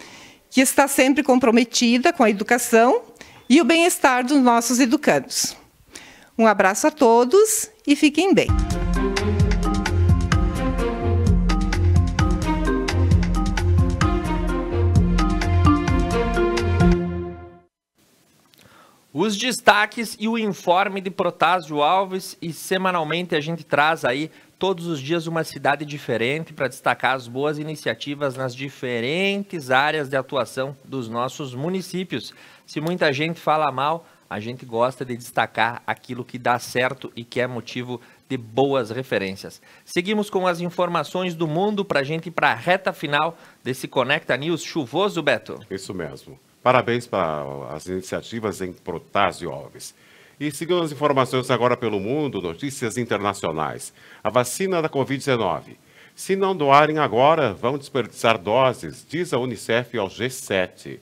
Speaker 13: que está sempre comprometida com a educação e o bem-estar dos nossos educandos. Um abraço a todos e fiquem bem.
Speaker 1: Os destaques e o informe de Protásio Alves, e semanalmente a gente traz aí todos os dias uma cidade diferente para destacar as boas iniciativas nas diferentes áreas de atuação dos nossos municípios. Se muita gente fala mal, a gente gosta de destacar aquilo que dá certo e que é motivo de boas referências. Seguimos com as informações do mundo para a gente ir para a reta final desse Conecta News chuvoso, Beto.
Speaker 2: Isso mesmo. Parabéns para as iniciativas em Protásio Alves. E seguindo as informações agora pelo mundo, notícias internacionais. A vacina da Covid-19. Se não doarem agora, vão desperdiçar doses, diz a Unicef ao G7.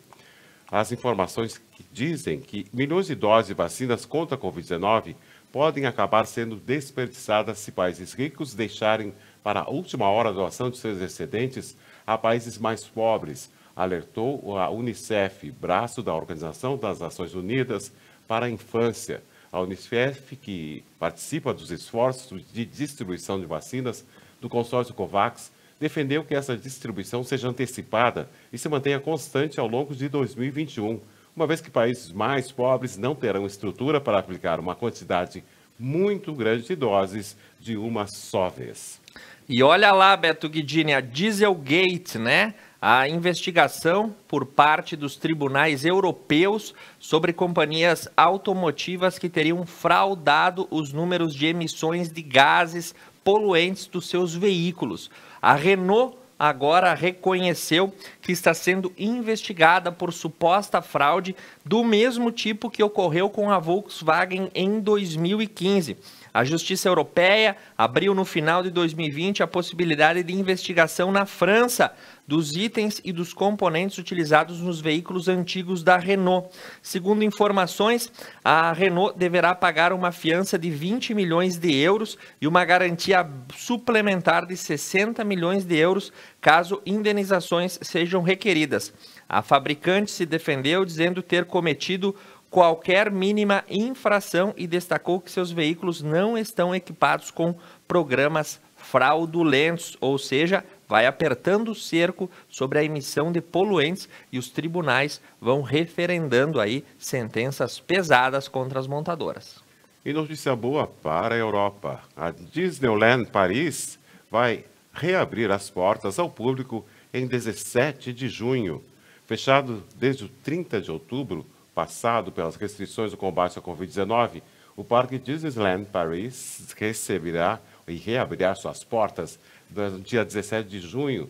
Speaker 2: As informações dizem que milhões de doses de vacinas contra a Covid-19 podem acabar sendo desperdiçadas se países ricos deixarem para a última hora a doação de seus excedentes a países mais pobres, alertou a Unicef, braço da Organização das Nações Unidas para a Infância. A Unicef, que participa dos esforços de distribuição de vacinas do consórcio COVAX, defendeu que essa distribuição seja antecipada e se mantenha constante ao longo de 2021, uma vez que países mais pobres não terão estrutura para aplicar uma quantidade muito grande de doses de uma só vez.
Speaker 1: E olha lá, Beto Guidini, a Dieselgate, né? A investigação por parte dos tribunais europeus sobre companhias automotivas que teriam fraudado os números de emissões de gases poluentes dos seus veículos. A Renault agora reconheceu que está sendo investigada por suposta fraude do mesmo tipo que ocorreu com a Volkswagen em 2015. A Justiça Europeia abriu no final de 2020 a possibilidade de investigação na França dos itens e dos componentes utilizados nos veículos antigos da Renault. Segundo informações, a Renault deverá pagar uma fiança de 20 milhões de euros e uma garantia suplementar de 60 milhões de euros caso indenizações sejam requeridas. A fabricante se defendeu dizendo ter cometido qualquer mínima infração e destacou que seus veículos não estão equipados com programas fraudulentos, ou seja, vai apertando o cerco sobre a emissão de poluentes e os tribunais vão referendando aí sentenças pesadas contra as montadoras.
Speaker 2: E notícia boa para a Europa. A Disneyland Paris vai reabrir as portas ao público em 17 de junho. Fechado desde o 30 de outubro passado pelas restrições do combate à Covid-19, o Parque Disneyland Paris receberá e reabrirá suas portas no dia 17 de junho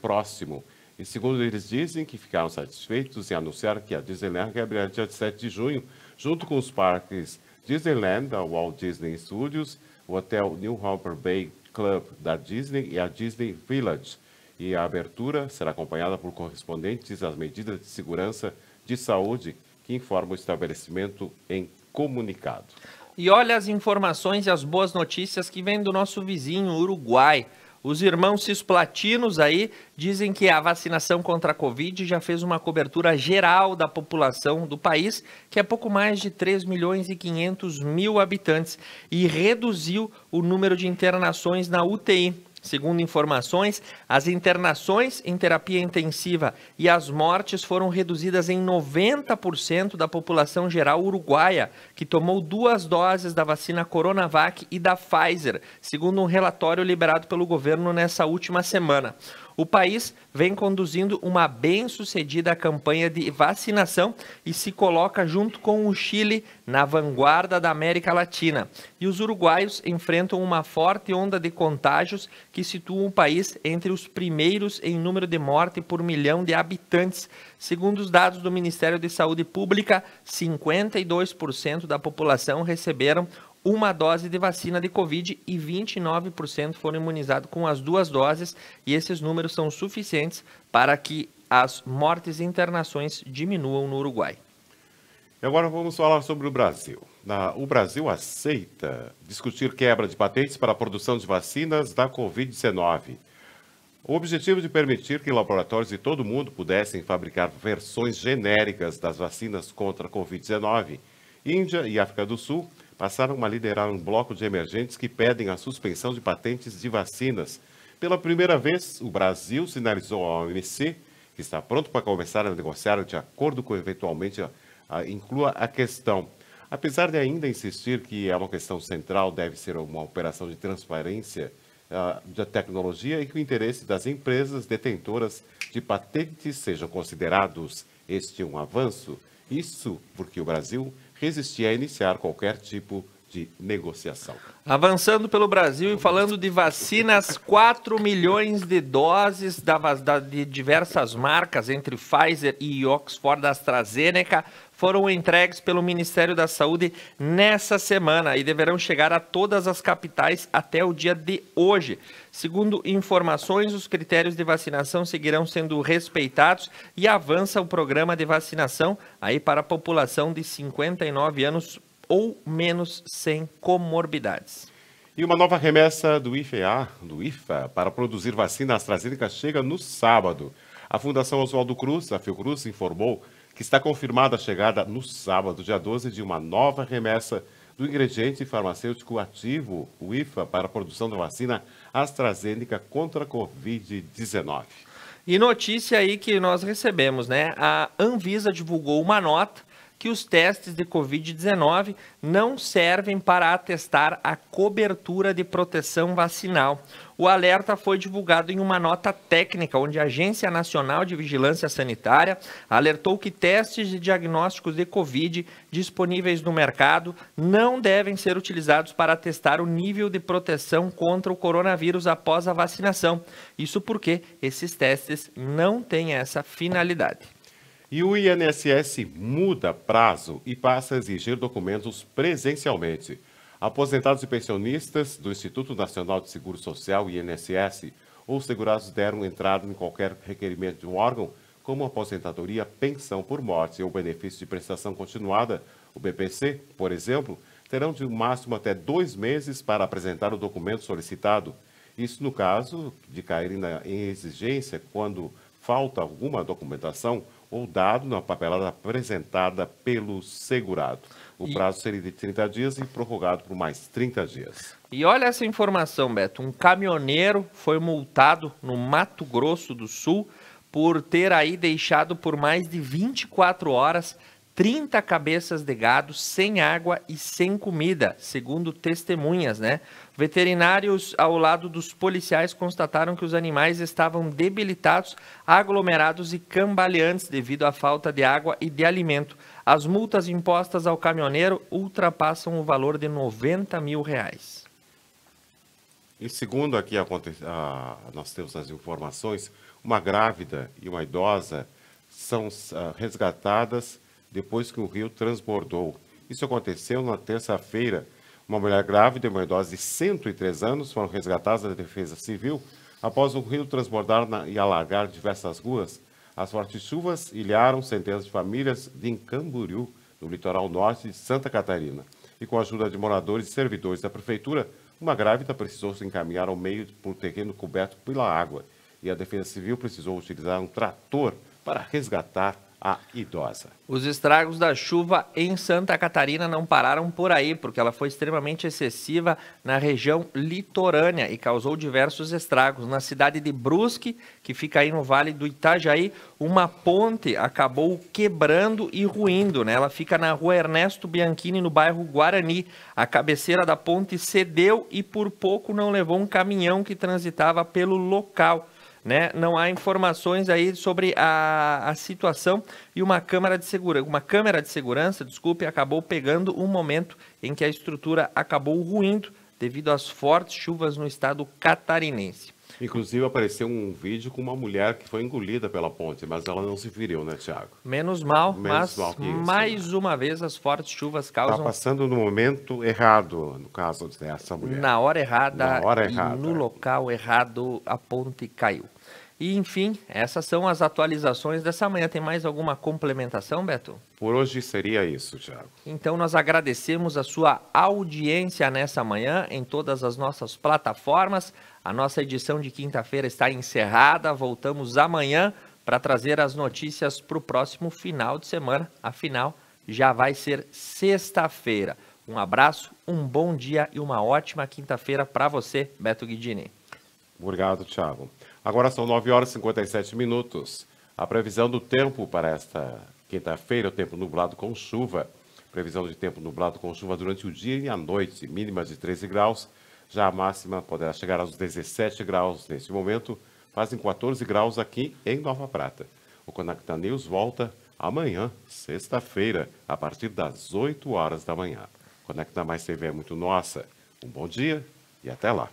Speaker 2: próximo. E segundo eles dizem que ficaram satisfeitos em anunciar que a Disneyland reabrirá dia 17 de junho, junto com os parques Disneyland, a Walt Disney Studios, o Hotel New Harbor Bay Club da Disney e a Disney Village. E a abertura será acompanhada por correspondentes às medidas de segurança de saúde, que informa o estabelecimento em comunicado.
Speaker 1: E olha as informações e as boas notícias que vêm do nosso vizinho Uruguai. Os irmãos cisplatinos aí dizem que a vacinação contra a Covid já fez uma cobertura geral da população do país, que é pouco mais de 3 milhões e 500 mil habitantes, e reduziu o número de internações na UTI. Segundo informações, as internações em terapia intensiva e as mortes foram reduzidas em 90% da população geral uruguaia, que tomou 2 doses da vacina Coronavac e da Pfizer, segundo um relatório liberado pelo governo nessa última semana. O país vem conduzindo uma bem-sucedida campanha de vacinação e se coloca junto com o Chile na vanguarda da América Latina. E os uruguaios enfrentam uma forte onda de contágios que situam o país entre os primeiros em número de morte por milhão de habitantes. Segundo os dados do Ministério de Saúde Pública, 52% da população receberam uma dose de vacina de Covid e 29% foram imunizados com as 2 doses, e esses números são suficientes para que as mortes e internações diminuam no Uruguai.
Speaker 2: E agora vamos falar sobre o Brasil. O Brasil aceita discutir quebra de patentes para a produção de vacinas da Covid-19. O objetivo de permitir que laboratórios de todo o mundo pudessem fabricar versões genéricas das vacinas contra a Covid-19. Índia e África do Sul passaram a liderar um bloco de emergentes que pedem a suspensão de patentes de vacinas. Pela primeira vez, o Brasil sinalizou à OMC que está pronto para começar a negociar de acordo com eventualmente inclua a questão. Apesar de ainda insistir que é uma questão central, deve ser uma operação de transparência da tecnologia e que o interesse das empresas detentoras de patentes sejam considerados. Este é um avanço. Isso porque o Brasil resistia a iniciar qualquer tipo de negociação.
Speaker 1: Avançando pelo Brasil e falando de vacinas, 4 milhões de doses de diversas marcas, entre Pfizer e Oxford AstraZeneca, foram entregues pelo Ministério da Saúde nessa semana e deverão chegar a todas as capitais até o dia de hoje. Segundo informações, os critérios de vacinação seguirão sendo respeitados e avança o programa de vacinação aí para a população de 59 anos ou menos sem comorbidades.
Speaker 2: E uma nova remessa do IFA, para produzir vacina AstraZeneca chega no sábado. A Fundação Oswaldo Cruz, a Fiocruz, informou que está confirmada a chegada no sábado, dia 12, de uma nova remessa do ingrediente farmacêutico ativo, o IFA, para a produção da vacina AstraZeneca contra a Covid-19.
Speaker 1: E notícia aí que nós recebemos, né? A Anvisa divulgou uma nota que os testes de Covid-19 não servem para atestar a cobertura de proteção vacinal. O alerta foi divulgado em uma nota técnica, onde a Agência Nacional de Vigilância Sanitária alertou que testes de diagnósticos de Covid disponíveis no mercado não devem ser utilizados para atestar o nível de proteção contra o coronavírus após a vacinação. Isso porque esses testes não têm essa finalidade.
Speaker 2: E o INSS muda prazo e passa a exigir documentos presencialmente. Aposentados e pensionistas do Instituto Nacional de Seguro Social, INSS, ou segurados deram entrada em qualquer requerimento de um órgão, como aposentadoria, pensão por morte ou benefício de prestação continuada, o BPC, por exemplo, terão de máximo até 2 meses para apresentar o documento solicitado. Isso no caso de caírem em exigência quando falta alguma documentação ou dado na papelada apresentada pelo segurado. O prazo seria de 30 dias e prorrogado por mais 30 dias.
Speaker 1: E olha essa informação, Beto. Um caminhoneiro foi multado no Mato Grosso do Sul por ter aí deixado por mais de 24 horas 30 cabeças de gado sem água e sem comida, segundo testemunhas, né? Veterinários ao lado dos policiais constataram que os animais estavam debilitados, aglomerados e cambaleantes devido à falta de água e de alimento. As multas impostas ao caminhoneiro ultrapassam o valor de R$90 mil.
Speaker 2: E segundo aqui nós temos as informações, uma grávida e uma idosa são resgatadas depois que o rio transbordou. Isso aconteceu na terça-feira. Uma mulher grávida e uma idosa de 103 anos foram resgatadas da Defesa Civil após o rio transbordar e alagar diversas ruas. As fortes chuvas ilharam centenas de famílias de Camboriú, no litoral norte de Santa Catarina. E com a ajuda de moradores e servidores da prefeitura, uma grávida precisou se encaminhar ao meio por terreno coberto pela água. E a Defesa Civil precisou utilizar um trator para resgatar a idosa.
Speaker 1: Os estragos da chuva em Santa Catarina não pararam por aí, porque ela foi extremamente excessiva na região litorânea e causou diversos estragos. Na cidade de Brusque, que fica aí no Vale do Itajaí, uma ponte acabou quebrando e ruindo, né? Ela fica na rua Ernesto Bianchini, no bairro Guarani. A cabeceira da ponte cedeu e por pouco não levou um caminhão que transitava pelo local. Né? Não há informações aí sobre a situação e uma câmera de segurança, acabou pegando um momento em que a estrutura acabou ruindo devido às fortes chuvas no estado catarinense.
Speaker 2: Inclusive apareceu um vídeo com uma mulher que foi engolida pela ponte, mas ela não se feriu, né, Tiago?
Speaker 1: Menos mal,
Speaker 2: mas
Speaker 1: mal que isso,
Speaker 2: mais
Speaker 1: uma vez as fortes chuvas causam...
Speaker 2: Está passando no momento errado, no caso dessa mulher.
Speaker 1: Na hora errada,
Speaker 2: e
Speaker 1: no local errado, a ponte caiu. E, enfim, essas são as atualizações dessa manhã. Tem mais alguma complementação, Beto?
Speaker 2: Por hoje seria isso, Thiago.
Speaker 1: Então, nós agradecemos a sua audiência nessa manhã em todas as nossas plataformas. A nossa edição de quinta-feira está encerrada. Voltamos amanhã para trazer as notícias para o próximo final de semana. Afinal, já vai ser sexta-feira. Um abraço, um bom dia e uma ótima quinta-feira para você, Beto Guidini.
Speaker 2: Obrigado, Thiago. Agora são 9 horas e 57 minutos. A previsão do tempo para esta quinta-feira, o tempo nublado com chuva. Previsão de tempo nublado com chuva durante o dia e a noite, mínima de 13 graus. Já a máxima poderá chegar aos 17 graus neste momento. Fazem 14 graus aqui em Nova Prata. O Conecta News volta amanhã, sexta-feira, a partir das 8 horas da manhã. Conecta Mais TV é muito nossa. Um bom dia e até lá.